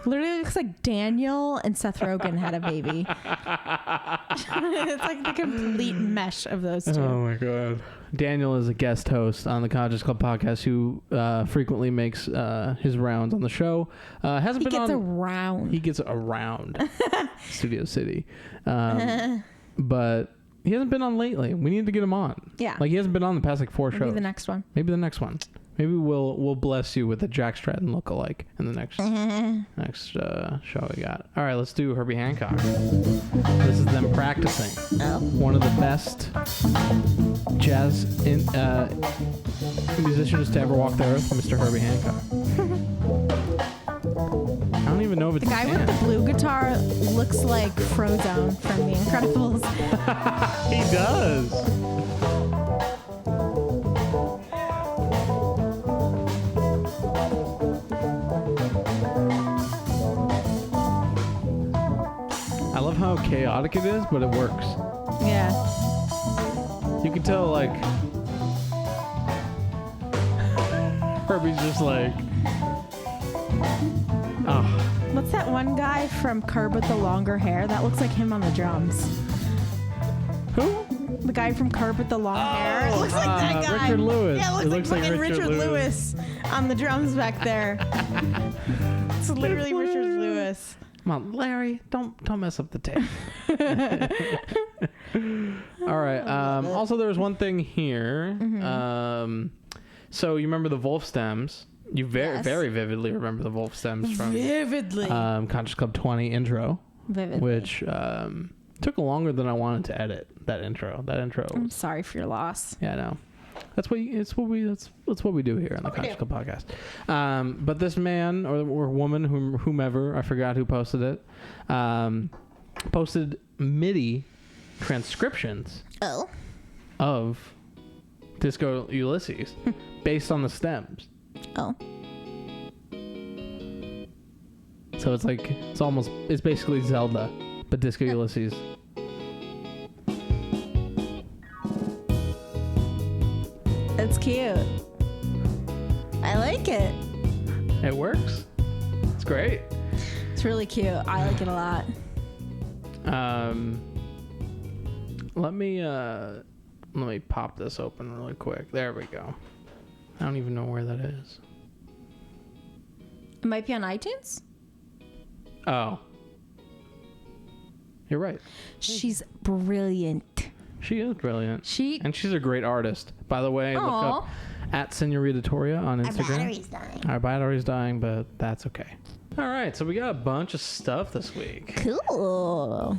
Literally looks like Daniel and Seth Rogen had a baby. It's like the complete mesh of those two. Oh my god. Daniel is a guest host on the Conscious Club podcast who frequently makes his rounds on the show. Hasn't He been gets on. around. He gets around Studio City, but he hasn't been on lately. We need to get him on. Yeah. like he hasn't been on the past like 4 Maybe shows. the next one. Maybe the next one. Maybe we'll bless you with a Jack Stratton lookalike in the next show we got. All right, let's do Herbie Hancock. This is them practicing. Oh. One of the best jazz musicians to ever walk the earth, Mr. Herbie Hancock. I don't even know if it's The guy with the blue guitar looks like Frozone from The Incredibles. He does. I love how chaotic it is, but it works. Yeah. You can tell, like, Herbie's just like, oh, What's that one guy from Curb with the longer hair? That looks like him on the drums. who? The guy from Curb with the long hair. It looks like that guy. Richard Lewis. Yeah, it looks like fucking Richard Lewis on the drums back there. It's literally Richard Lewis. Come on, Larry, don't mess up the tape. All right. Also, there was one thing here. So you remember the Vulf stems? You Yes. very vividly remember the Vulf stems from Vividly. Conscious Club 20 intro, Vividly. which took longer than I wanted to edit. That intro. I'm sorry for your loss. Yeah, I know. That's what we do here on the Conscious Club podcast. But this man or woman, whomever, I forgot who posted it, posted MIDI transcriptions of Disco Ulysses based on the stems. Oh. So it's like it's basically Zelda, but Disco Ulysses. That's cute. I like it. It works. It's great. It's really cute. I like it a lot. Let me pop this open really quick. There we go. I don't even know where that is. It might be on iTunes. Oh. You're right. She's brilliant. She is brilliant. She- she's a great artist. By the way, look Aw. up at Senorita Toria on Instagram. dying. Our battery's dying, but that's okay. All right, so we got a bunch of stuff this week. Cool.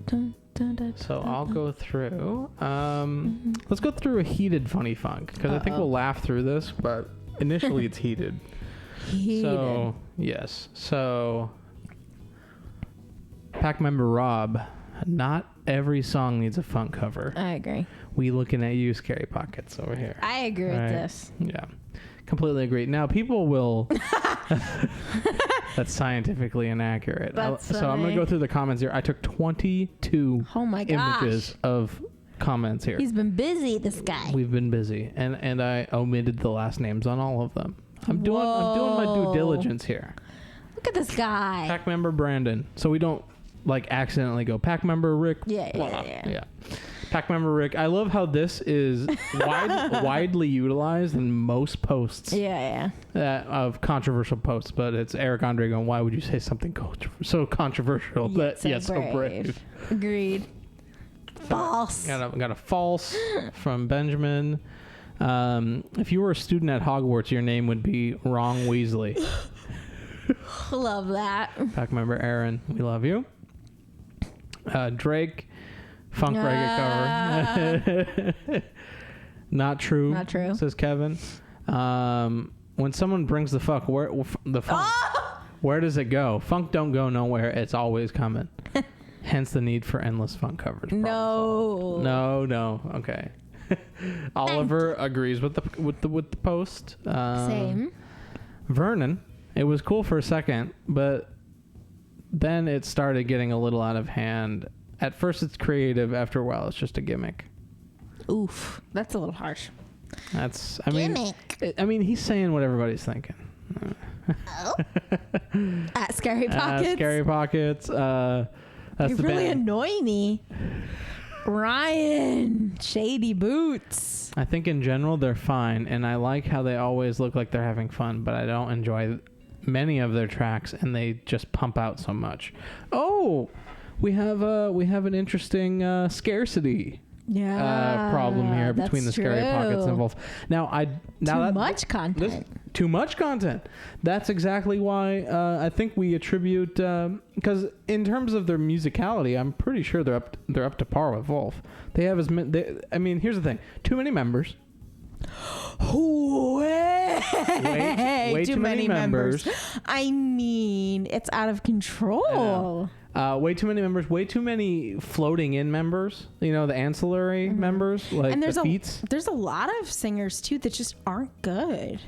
Dun, dun, dun, So I'll go through. Let's go through a heated funny funk because I think we'll laugh through this, but initially it's heated. So yes. So pack member Rob, not every song needs a funk cover. I agree. We looking at you, Scary Pockets, over here. I agree with Right. this. Yeah, completely agree. Now people will. That's scientifically inaccurate. That's So I'm gonna funny. go through the comments here. I took 22 Oh my gosh. images of comments here. He's been busy, this guy. We've been busy, and I omitted the last names on all of them. I'm doing my due Whoa. diligence here. Look at this guy. Pack member Brandon, so we don't like accidentally go pack member Rick. Yeah, blah, yeah, blah. Pack member Rick. I love how this is widely utilized in most posts Yeah. of controversial posts, but it's Eric Andre going, "Why would you say something so controversial?" But yet so brave. Agreed. False. Got a false from Benjamin. If you were a student at Hogwarts, your name would be Wrong Weasley. Love that. Pack member Aaron, we love you. Drake, funk reggae cover. Not true. Not true. Says Kevin. When someone brings the funk, where does it go? Funk don't go nowhere. It's always coming. Hence the need for endless funk covers. No. Okay. Oliver agrees with the post. Same. Vernon, it was cool for a second, but then it started getting a little out of hand. At first it's creative, after a while it's just a gimmick. Oof. That's a little harsh. I mean he's saying what everybody's thinking. At Scary Pockets. Scary Pockets. That's You the really band. annoy me. Ryan. Shady Boots. I think in general they're fine, and I like how they always look like they're having fun, but I don't enjoy many of their tracks, and they just pump out so much. Oh, we have an interesting scarcity problem here between the Scary Pockets and Vulf. Too much content. Too much content. That's exactly why I think we attribute because in terms of their musicality, I'm pretty sure they're up to par with Vulf. They have as many. I mean, here's the thing: too many members. Way too many members. I mean, it's out of control. Way too many members. Way too many floating in members. You know, the ancillary members, like And there's the feats. there's a lot of singers too that just aren't good.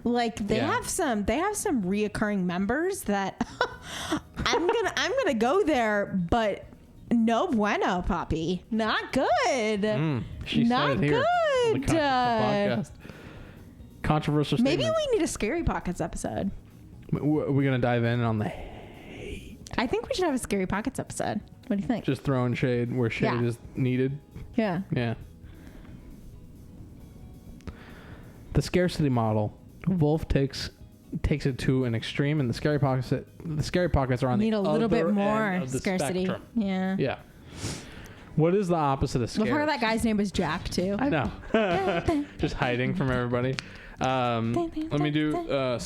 Like they have some reoccurring members that I'm gonna go there, but no bueno, Poppy. Not good. She Not said it here on the good. podcast. Controversial Maybe statement. we need a Scary Pockets episode. We're gonna dive in on the I think we should have a Scary Pockets episode. What do you think? just throwing shade where shade Yeah. is needed. Yeah. Yeah. The scarcity model. Vulf takes it to an extreme, and the scary pockets are on Need the a little other bit end more of the scarcity. spectrum. Yeah. Yeah. What is the opposite of scarce? Before that guy's name was Jack too. I know. Just hiding from everybody. Let me do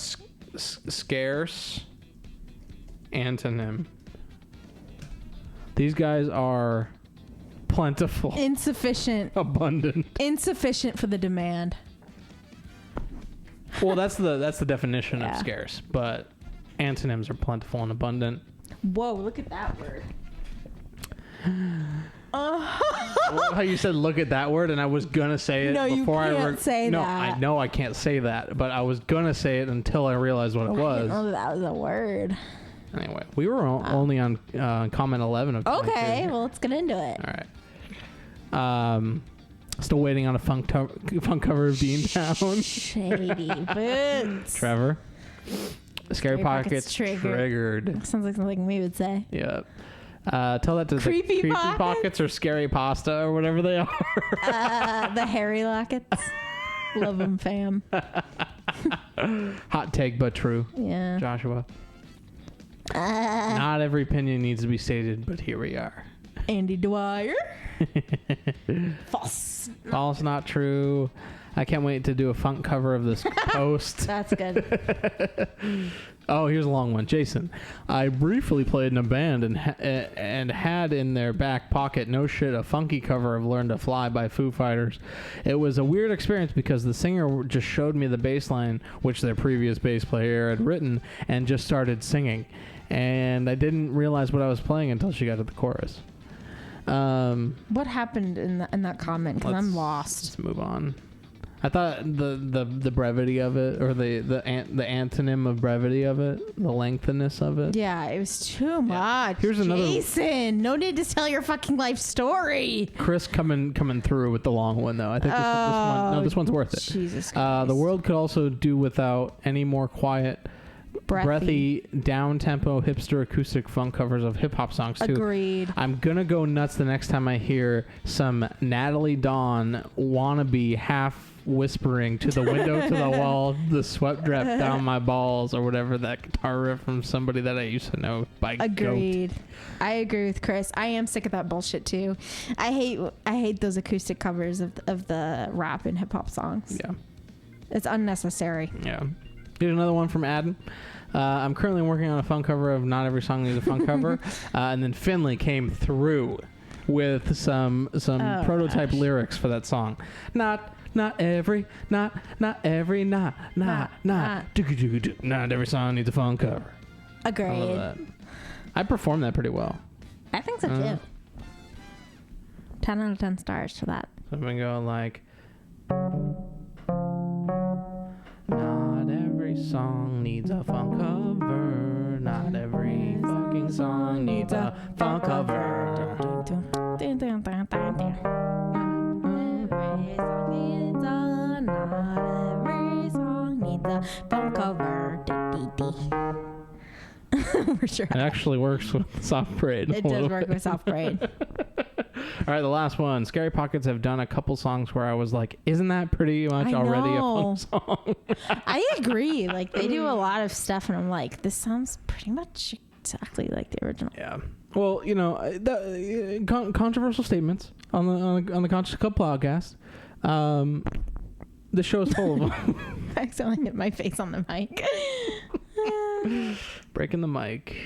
scarce antonym. These guys are plentiful, Insufficient. abundant. Insufficient for the demand. Well, that's the definition of Yeah. scarce, but antonyms are plentiful and abundant. Whoa, look at that word. How you said look at that word, and I was gonna say it No, you before can't say no, that. I know I can't say that, but I was gonna say it until I realized what it I didn't was. know that was a word. Anyway, we were only on comment 11 of 22. Okay, well, let's get into it. All right. Still waiting on a funk cover of Beantown. Shady Boots. Trevor. Scary Pockets triggered. Sounds like something we would say. Yeah. Tell that to Creepy the Pockets? Pockets or Scary Pasta or whatever they are. The Harry Lockets. Love them, fam. Hot take, but true. Yeah. Joshua. Not every opinion needs to be stated, but here we are. Andy Dwyer. False. False, not true. I can't wait to do a funk cover of this post. That's good. Oh, here's a long one. Jason, I briefly played in a band and had in their back pocket, no shit, a funky cover of Learn to Fly by Foo Fighters. It was a weird experience because the singer just showed me the bass line, which their previous bass player had written, and just started singing. And I didn't realize what I was playing until she got to the chorus. What happened in that comment? Because I'm lost. Let's move on. I thought the brevity of it, or the antonym of brevity of it, the lengthiness of it. Yeah, it was too much. Here's another. Jason, no need to tell your fucking life story. Chris coming through with the long one though. I think this one's worth it. Jesus Christ. The world could also do without any more quiet, breathy down-tempo hipster acoustic funk covers of hip-hop songs too. Agreed. I'm gonna go nuts the next time I hear some Natalie Dawn wannabe half whispering to the window to the wall, the sweat drip down my balls, or whatever, that guitar riff from somebody that I used to know by Agreed. Goat. I agree with Chris. I am sick of that bullshit too. I hate those acoustic covers of the rap and hip-hop songs. Yeah. It's unnecessary. Yeah. Here's another one from Adam. I'm currently working on a funk cover of Not Every Song Needs a Funk Cover. And then Finley came through with some prototype lyrics for that song. Not every song needs a funk cover. Agreed. I love that. I performed that pretty well. I think so too. 10 out of 10 stars for that. So I'm going to go like... Not every song needs a funk cover. Not every fucking song needs a funk cover. Every song needs a funk cover. For sure. It actually works with Soft Parade. It does work with Soft Parade. All right, the last one. Scary Pockets have done a couple songs where I was like, isn't that pretty much already a funk song? I agree. Like, they do a lot of stuff, and I'm like, this sounds pretty much exactly like the original. Yeah. Well, you know, controversial statements on the Conscious Club podcast. The show is full of them. I accidentally hit my face on the mic. Breaking the mic.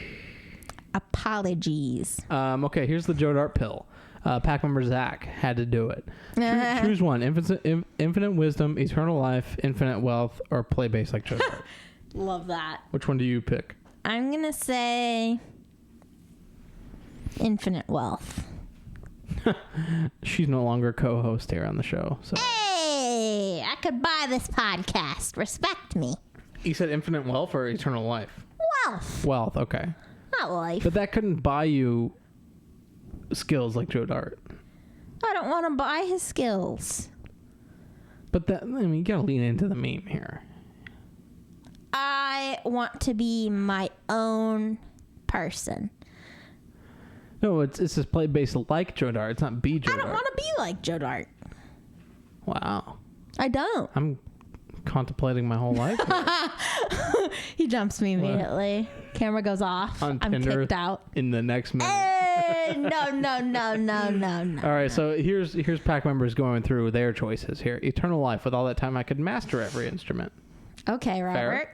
Apologies. Okay, here's the Joe Dart pill. Pack member Zach had to do it. Choose one: infinite wisdom, eternal life, infinite wealth, or play bass like Joe Dart. Love that. Which one do you pick? I'm gonna say infinite wealth. She's no longer co-host here on the show. So. Hey, I could buy this podcast. Respect me. You said infinite wealth or eternal life? Wealth. Wealth, okay. Not life. But that couldn't buy you skills like Joe Dart. I don't want to buy his skills. But that, I mean, you gotta lean into the meme here. I want to be my own person. No, it's just play bass like Joe Dart. It's not be Joe Dart. I don't want to be like Joe Dart. Wow. I don't. I'm contemplating my whole life. He jumps me immediately. Camera goes off. On I'm Tinder kicked out. in the next minute. Hey, no. All right, so here's pack members going through their choices here. Eternal life. With all that time, I could master every instrument. Okay, Robert.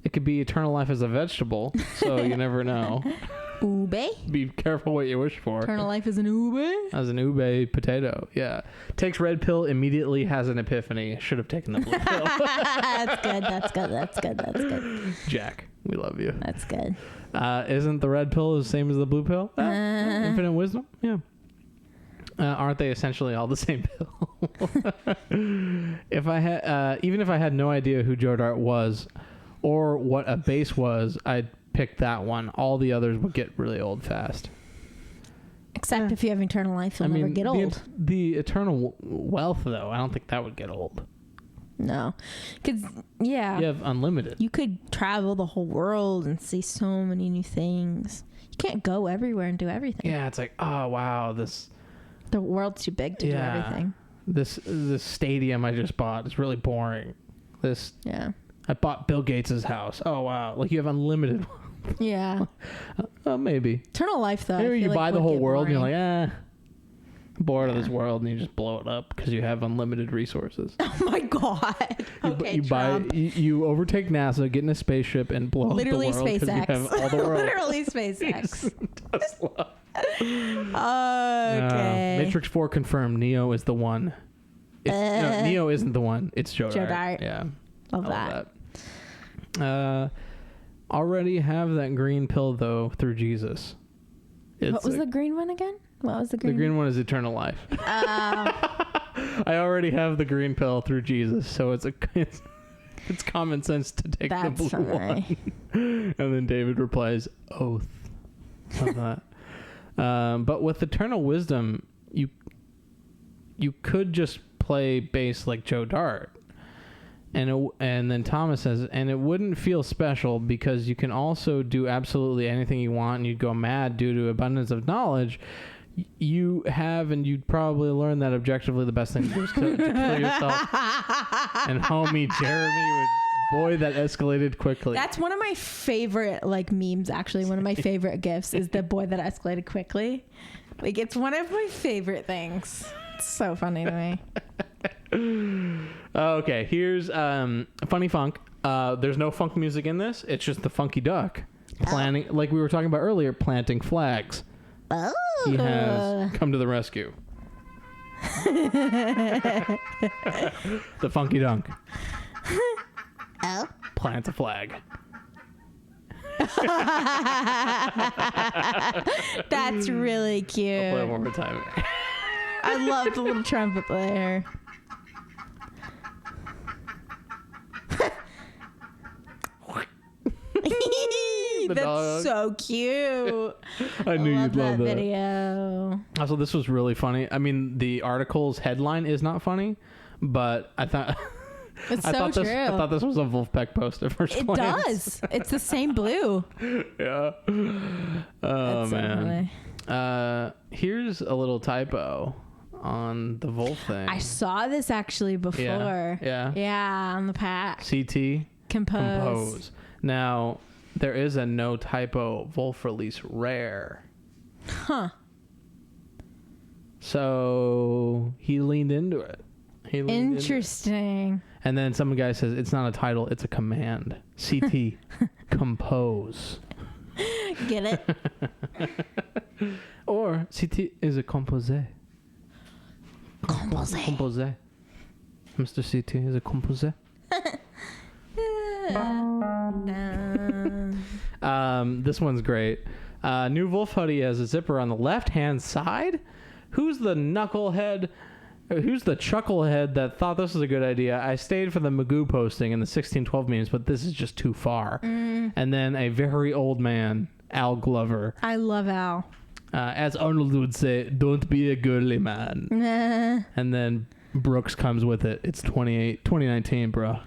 It could be eternal life as a vegetable, so you never know. Ube. Be careful what you wish for. Eternal life is an ube. As an ube potato, yeah. Takes red pill, immediately has an epiphany. Should have taken the blue pill. That's good. Jack, we love you. That's good. Isn't the red pill the same as the blue pill? Infinite wisdom? Yeah. Aren't they essentially all the same pill? If I had, even if I had no idea who Joe Dart was or what a bass was, I'd pick that one. All the others would get really old fast. Except if you have eternal life, you'll never get old. The eternal wealth, though, I don't think that would get old. No. Because, yeah. You have unlimited. You could travel the whole world and see so many new things. You can't go everywhere and do everything. Yeah, it's like, oh, wow, the world's too big to do everything. This stadium I just bought is really boring. Yeah. I bought Bill Gates' house. Oh, wow. Like, you have unlimited Yeah. Maybe. Eternal life, though. I Maybe feel you like buy the would whole get world and you're boring. like, bored of this world, and you just blow it up because you have unlimited resources. Oh my god. Okay, you Trump. you overtake NASA, get in a spaceship, and blow Literally up the world because you SpaceX. have all the world. Literally SpaceX. Tesla. Okay. Matrix 4 confirmed. Neo is the one. No, Neo isn't the one. It's Joe Dart. Yeah. Love I that. that. Already have that green pill though through Jesus. What was the green one again? What was the green? The green one is eternal life. I already have the green pill through Jesus, so it's common sense to take the blue one. And then David replies, "Oath." Love that. But with eternal wisdom, you could just play bass like Joe Dart. And then Thomas says, and it wouldn't feel special because you can also do absolutely anything you want and you'd go mad due to abundance of knowledge. You have, and you'd probably learn that objectively the best thing to do is to kill yourself. And homie Jeremy would, boy, that escalated quickly. That's one of my favorite memes, actually. One of my favorite gifs is the boy that escalated quickly. It's one of my favorite things. It's so funny to me. Okay, here's funny funk. There's no funk music in this. It's just the funky duck planting, like we were talking about earlier, planting flags. Oh. He has come to the rescue. The funky dunk. Oh. Plants a flag. That's really I'll play it cute. one more time. I love the little trumpet player. That's dog. so cute. I knew you'd love that. Video. Also, this was really funny. I mean, the article's headline is not funny, but I thought It's I so thought true. this was a Vulfpeck post at first It glance. does. It's the same blue. Yeah. Oh That's so man. funny. Here's a little typo on the Vulf thing. I saw this actually before. Yeah. Yeah, on the pack. CT Compose. Now there is a no typo Vulf release rare. Huh. So he leaned into it. Interesting. And then some guy says it's not a title, it's a command. CT compose. Get it? Or CT is a composé. Compose. Composé. Mr. CT is a composé. This one's great. New Vulf hoodie has a zipper on the left-hand side. Who's the knucklehead? Who's the chucklehead that thought this was a good idea? I stayed for the Magoo posting in the 1612 memes, but this is just too far. And then a very old man, Al Glover. I love Al. As Arnold would say, don't be a girly man. Nah. And then Brooks comes with it. It's 2019, bro.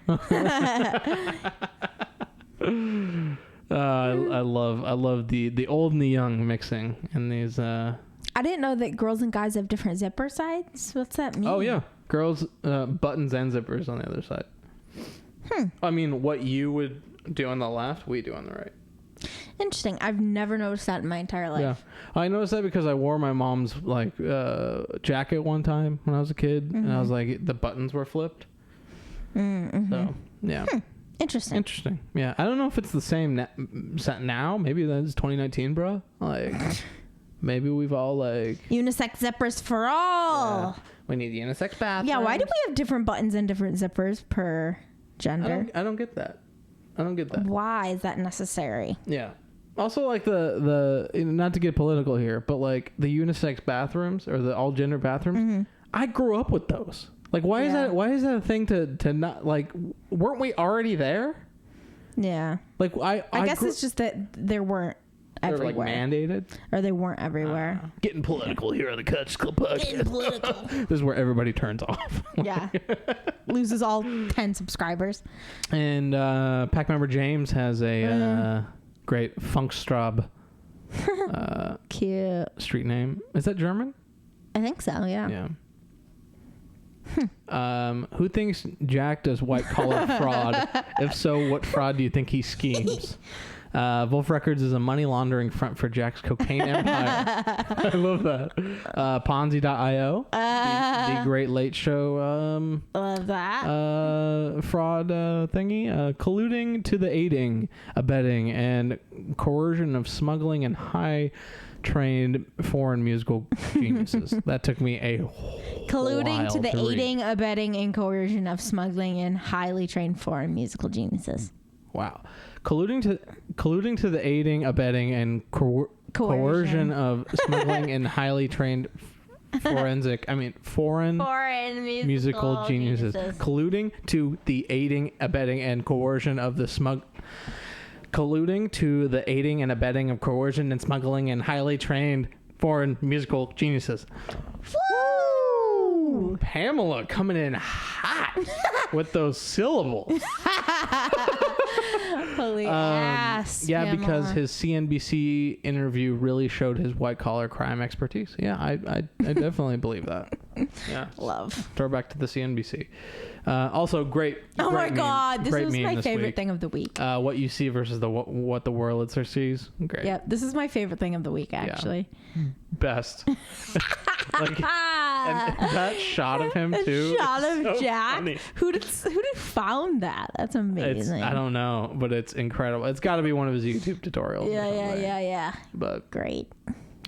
I love the old and the young mixing in these. I didn't know that girls and guys have different zipper sides. What's that mean? Oh yeah, girls buttons and zippers on the other side. I mean, what you would do on the left, we do on the right. Interesting. I've never noticed that in my entire life. Yeah, I noticed that because I wore my mom's jacket one time when I was a kid, and I was like, the buttons were flipped. So yeah. Interesting. Yeah, I don't know if it's the same now. Maybe that's 2019, bro. Like, maybe we've all unisex zippers for all. we need unisex bathrooms. Yeah. Why do we have different buttons and different zippers per gender? I don't get that. Why is that necessary? Yeah. Also, like the not to get political here, but like the unisex bathrooms or the all gender bathrooms, I grew up with those. Like, why is that? Why is that a thing to not like? Weren't we already there? Yeah. Like I guess it's just that there weren't everywhere, like mandated, or they weren't everywhere. Getting political here on the Couch Club podcast. Getting political. This is where everybody turns off. Yeah. Loses all 10 subscribers. And pack member James has a great Funkstraub Cute. street name. Is that German? I think so. Yeah. Yeah. Who thinks Jack does white collar fraud? If so, what fraud do you think he schemes? Vulf Records is a money laundering front for Jack's cocaine empire. I love that. Ponzi.io, the Great Late Show Love that. fraud thingy, colluding to the aiding, abetting, and coercion of smuggling and high-trained foreign musical geniuses. That took me a Colluding to the read. aiding, abetting, and coercion of smuggling and highly trained foreign musical geniuses. Wow. Colluding to the aiding, abetting, and coercion of smuggling and highly trained foreign musical geniuses. Colluding to the aiding, abetting, and coercion of the colluding to the aiding and abetting of coercion and smuggling and highly trained foreign musical geniuses. Woo! Pamela coming in hot with those syllables. Holy ass. Yeah, Pamela. because his CNBC interview really showed his white collar crime expertise. Yeah, I definitely believe that. Yeah, Love. throwback to the CNBC. Also, great. Oh my great God, meme. this Great was meme my this favorite week. thing of the week. What you see versus the what the Wurlitzer sees. Great. Yep, this is my favorite thing of the week, actually. Best. Like, and that shot of him too. A shot is of so Jack. funny. Who did found that? That's amazing. I don't know, but it's incredible. It's got to be one of his YouTube tutorials. or something. Yeah. But Great.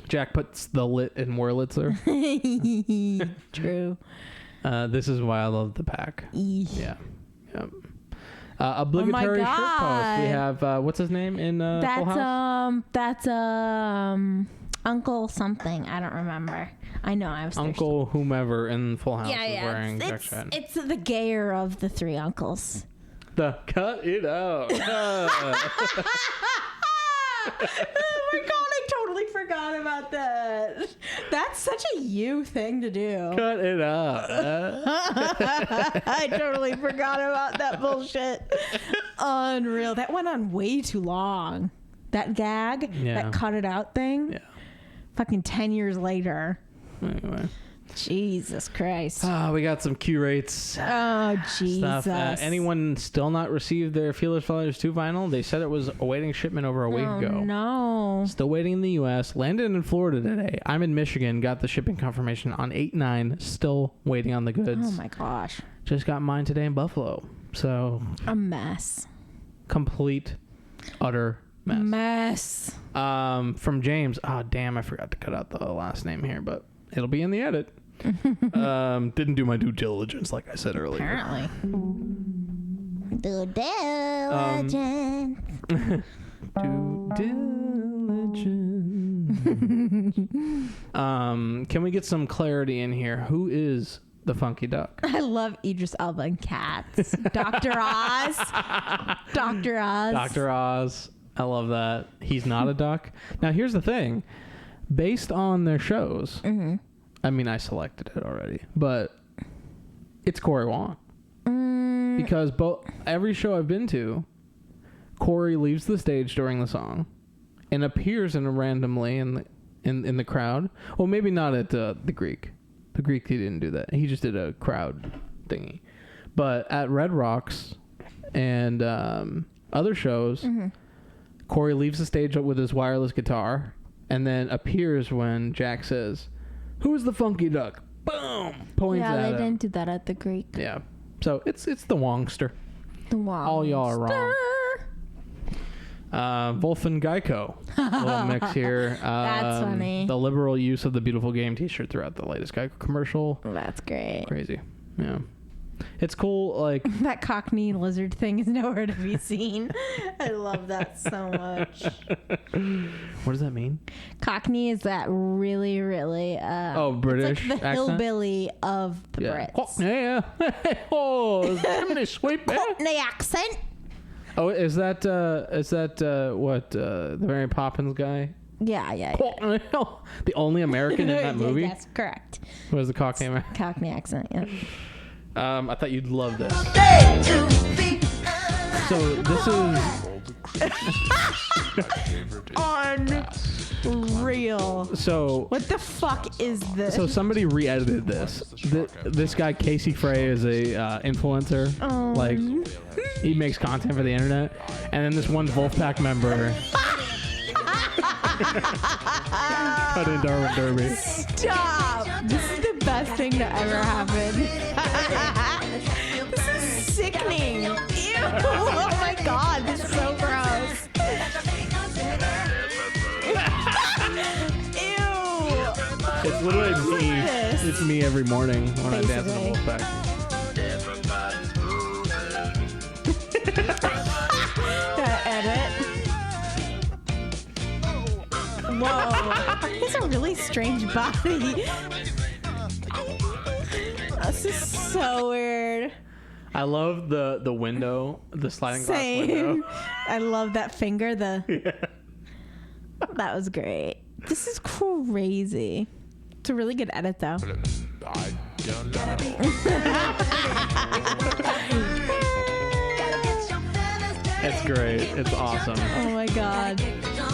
Jack puts the lit in Wurlitzer. True. This is why I love the pack. Yeah. Yep. Obligatory shirt post. God. We have what's his name in Full House? That's Uncle something. I don't remember. I know I was Uncle whomever in Full House is wearing Jack It's, Stratton. it's the gayer of the three uncles. The cut it out. Oh my God, I totally forgot about that. That's such a you thing to do. Cut it out. I totally forgot about that bullshit. Unreal. That went on way too long. That gag, Yeah. that cut it out thing. Yeah. Fucking 10 years later. Anyway. Jesus Christ. We got some Q rates. Oh, Jesus. Stuff. Anyone still not received their Feelers Fellers 2 vinyl? They said it was awaiting shipment over a week ago. No. Still waiting in the U.S. Landed in Florida today. I'm in Michigan. Got the shipping confirmation on 8/9. Still waiting on the goods. Oh my gosh. Just got mine today in Buffalo. So A mess. complete, utter mess. From James. Oh, damn. I forgot to cut out the last name here, but it'll be in the edit. Didn't do my due diligence like I said earlier. Apparently. Due diligence. Due diligence. Can we get some clarity in here? Who is the Funky Duck? I love Idris Elba and cats. Dr. Oz. Dr. Oz. Dr. Oz. I love that. He's not a duck. Now, here's the thing. Based on their shows, I mean, I selected it already, but it's Corey Wong. Because every show I've been to, Corey leaves the stage during the song and appears randomly in the crowd. Well, maybe not at the Greek. The Greek, he didn't do that. He just did a crowd thingy. But at Red Rocks and other shows, Corey leaves the stage with his wireless guitar and then appears when Jack says, "Who's the Funky Duck?" Boom! Points Yeah, at they him. didn't do that at the Greek. Yeah. So it's the Wongster. The Wong. All y'all are wrong. Vulf and Geico. Little mix here. That's funny. The liberal use of the Beautiful Game t-shirt throughout the latest Geico commercial. That's great. Crazy. Yeah. It's cool, like... That Cockney lizard thing is nowhere to be seen. I love that so much. What does that mean? Cockney is that really, really... British it's like the accent? hillbilly of the Brits. Cockney, yeah. Oh, chimney sweep, man. Cockney accent. Oh, is that what, the Mary Poppins guy? Yeah. Cockney. The only American in that movie? Yes, correct. Was the Cockney American? Cockney accent, yeah. I thought you'd love this. So this is Unreal. So What the fuck is this? So somebody re-edited this. This guy Casey Frey is a influencer. Like he makes content for the internet, and then this one Vulfpeck member cut in Darwin Derby. Stop! This is the best thing to ever happen. This is sickening. Ew! Oh my god, this is so gross. Ew! It's literally Look me. at this. It's me every morning when I dance in the Basically. Vulfpeck. Edit. Whoa. He has a really strange body. This is so weird. I love the window, the sliding glass Same. window. I love that finger. That was great. This is crazy. It's a really good edit, though. It's great. It's awesome. Oh my god.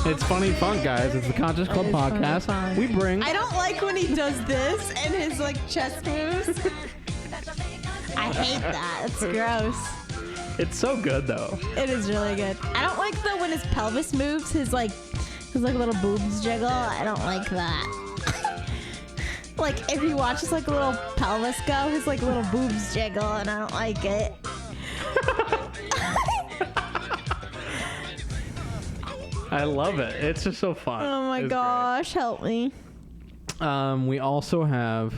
It's Funny Funk, guys. It's the Conscious Club It is Funny podcast. Funk. We bring. I don't like when he does this and his like chest moves. I hate that. It's gross. It's so good though. It is really good. I don't like the when his pelvis moves, his little boobs jiggle. I don't like that. Like if you watch his like little pelvis go, his like little boobs jiggle, and I don't like it. I love it. It's just so fun. Oh my It's gosh, help me. great. We also have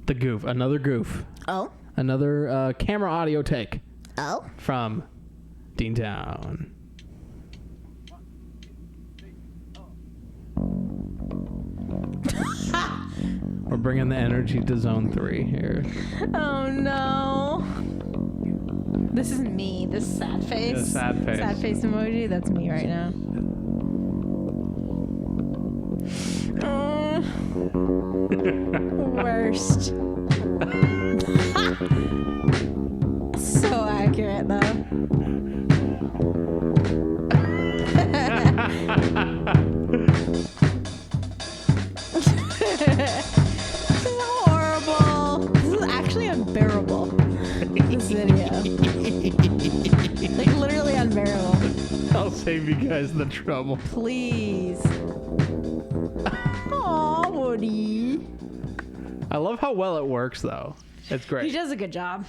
the goof, another goof, Oh. another camera audio take Oh. from Deantown. We're bringing the energy to Zone 3 here. Oh no. This is me. This sad face. Yeah, sad face. Sad face emoji. That's me right now. Worst. So accurate though. This is horrible. This is actually unbearable. This video. Like literally unbearable. I'll save you guys the trouble. Please. Aw, Woody. I love how well it works, though. It's He great. does a good job.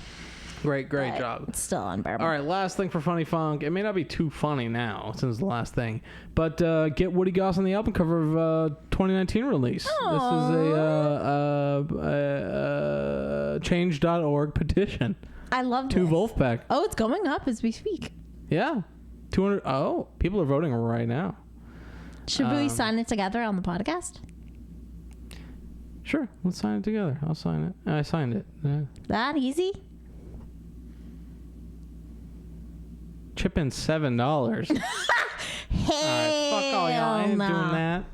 Great but job. It's still unbearable. All right, last thing for Funny Funk. It may not be too funny now since the last thing, but get Woody Goss on the album cover of 2019 release. This is a change.org petition I love to this. Vulfpeck. Oh, it's going up as we speak. Yeah. 200. Oh, people are voting right now. Should we sign it together on the podcast? Sure, let's sign it together. I'll sign it. I signed it. Yeah. That easy? Chip in $7. Hey, Fuck all y'all. I ain't doing that.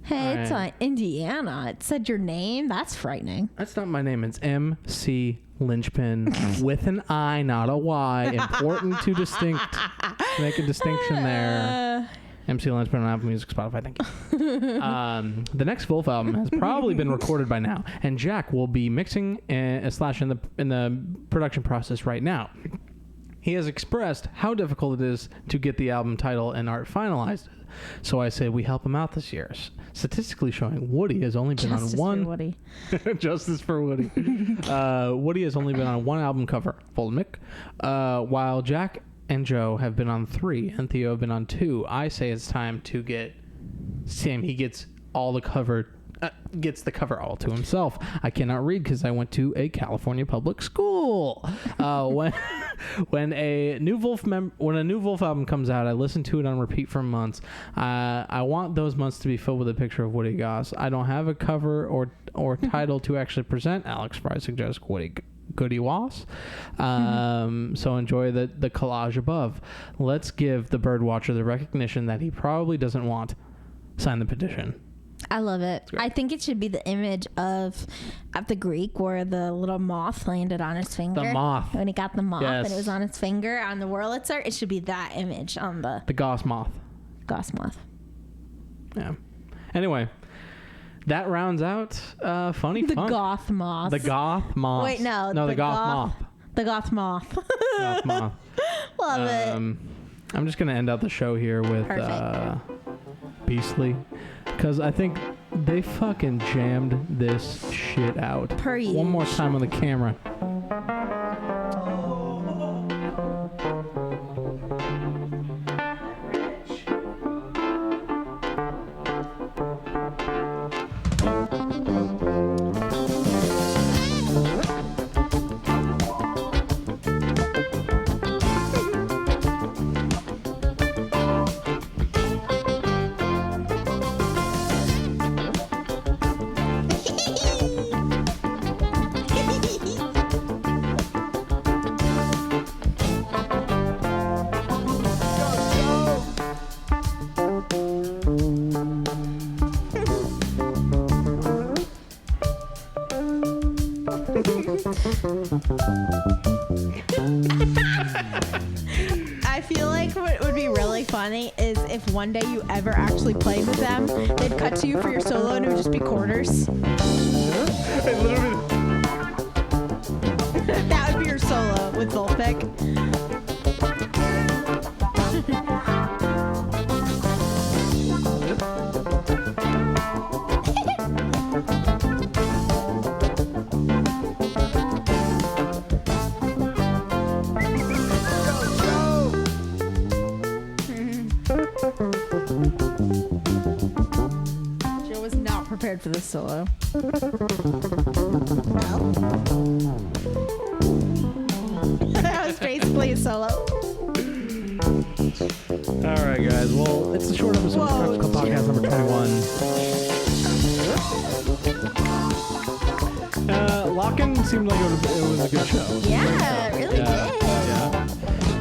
Hey, it's Alright. on Indiana. It said your name. That's frightening. That's not my name. It's MC Lynchpin with an I, not a Y. Important to make a distinction there. MC Lynchpin on Apple Music, Spotify. Thank you. The next Vulf album has probably been recorded by now, and Jack will be mixing / in the production process right now. He has expressed how difficult it is to get the album title and art finalized. So I say we help him out this year. Statistically showing Woody has only been Justice on for one. Woody. Justice for Woody. Woody has only been on one album cover, Full Mick, while Jack and Joe have been on 3, and Theo have been on 2. I say it's time to get Sam. He gets all the cover. Gets the cover all to himself. I cannot read because I went to a California public school. When a new Vulf album comes out, I listen to it on repeat for months. I want those months to be filled with a picture of Woody Goss. I don't have a cover or title to actually present. Alex Fry suggests Woody Goody Was. So enjoy the collage above. Let's give the Birdwatcher the recognition that he probably doesn't want. Sign the petition. I love it. I think it should be the image of at the Greek where the little moth landed on his finger. The moth. When he got the moth Yes. and it was on his finger on the Wurlitzer. It should be that image on the Goss moth. Goss moth. Yeah. Anyway, that rounds out funny The fun. goth moth. The goth moth. Wait, no. No, the goth moth. The goth moth. Goth moth. Love it. I'm just gonna end out the show here with Beastly, because I think they fucking jammed this shit out. Per One more time on the camera. I feel like what would be really funny is if one day you ever actually played with them, they'd cut to you for your solo and it would just be quarters. That would be your solo with Vulfpeck. Joe was not prepared for this solo. That was basically a solo. All right, guys. Well, it's a short episode of Whoa, Crunch Club Podcast number 21. Lockn seemed like it was a good show. Yeah, it really did. Yeah.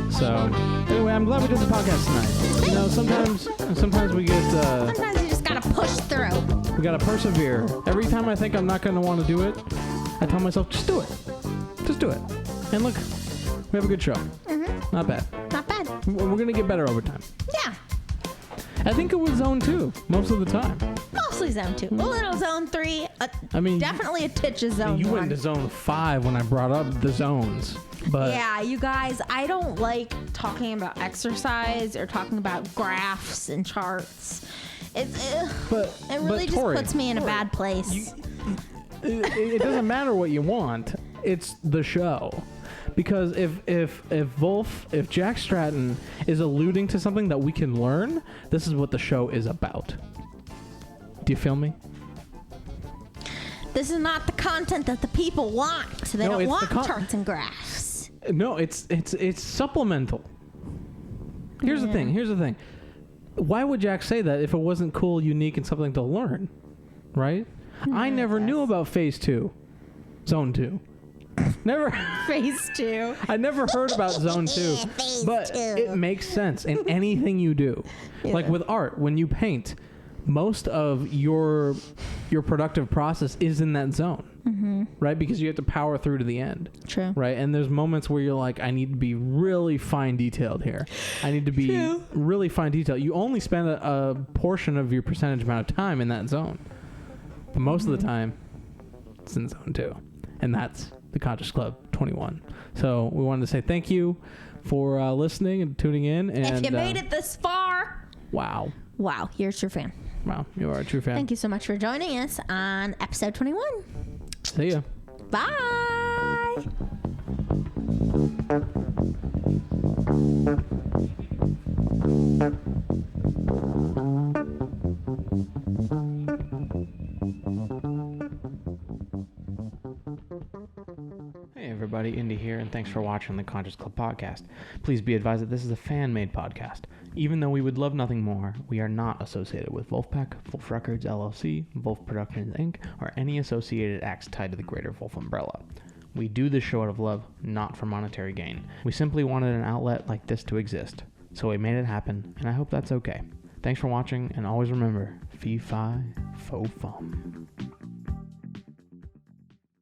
So, anyway, I'm glad we did the podcast tonight. You know, sometimes we get Sometimes you just gotta push through. we gotta persevere. Every time I think I'm not gonna want to do it, I tell myself, just do it. Just do it. And look, we have a good show. Mm-hmm. Not bad. Not bad. We're gonna get better over time. Yeah. I think it was zone 2 most of the time. Mostly zone 2. A little zone 3. I mean, Definitely a titch of zone you 1. went into zone 5 when I brought up the zones, but Yeah, you guys, I don't like talking about exercise or talking about graphs and charts. It really just Tori, puts me in a bad place. it doesn't matter what you want. It's the show. Because if Jack Stratton is alluding to something that we can learn, this is what the show is about. Do you feel me? This is not the content that the people want. So they No, don't it's want the charts and graphs. No, it's supplemental. Here's the thing. Why would Jack say that if it wasn't cool, unique, and something to learn? Right? I never knew about Phase 2. Zone 2. Never. Phase 2. I never heard about Zone 2. But it makes sense in anything you do. Yeah. Like with art, when you paint, most of your productive process is in that zone. Mm-hmm. Right? Because you have to power through to the end. True. Right? And there's moments where you're like, I need to be really fine detailed here. I need to be really fine detailed. You only spend a portion of your percentage amount of time in that zone. But most of the time, it's in Zone 2. And that's the Conscious Club 21. So we wanted to say thank you for listening and tuning in. And If you made it this far, wow, you're a true fan. wow, you are a true fan. Thank you so much for joining us on episode 21. See ya. Bye. Hey everybody, Indy here, and thanks for watching the Conscious Club podcast. Please be advised that this is a fan-made podcast. Even though we would love nothing more, we are not associated with Vulfpeck, Vulf Records LLC, Vulf Productions Inc, or any associated acts tied to the greater Vulf umbrella. We do this show out of love, not for monetary gain. We simply wanted an outlet like this to exist, so we made it happen, and I hope that's okay. Thanks for watching, and always remember, fee fi fo fum.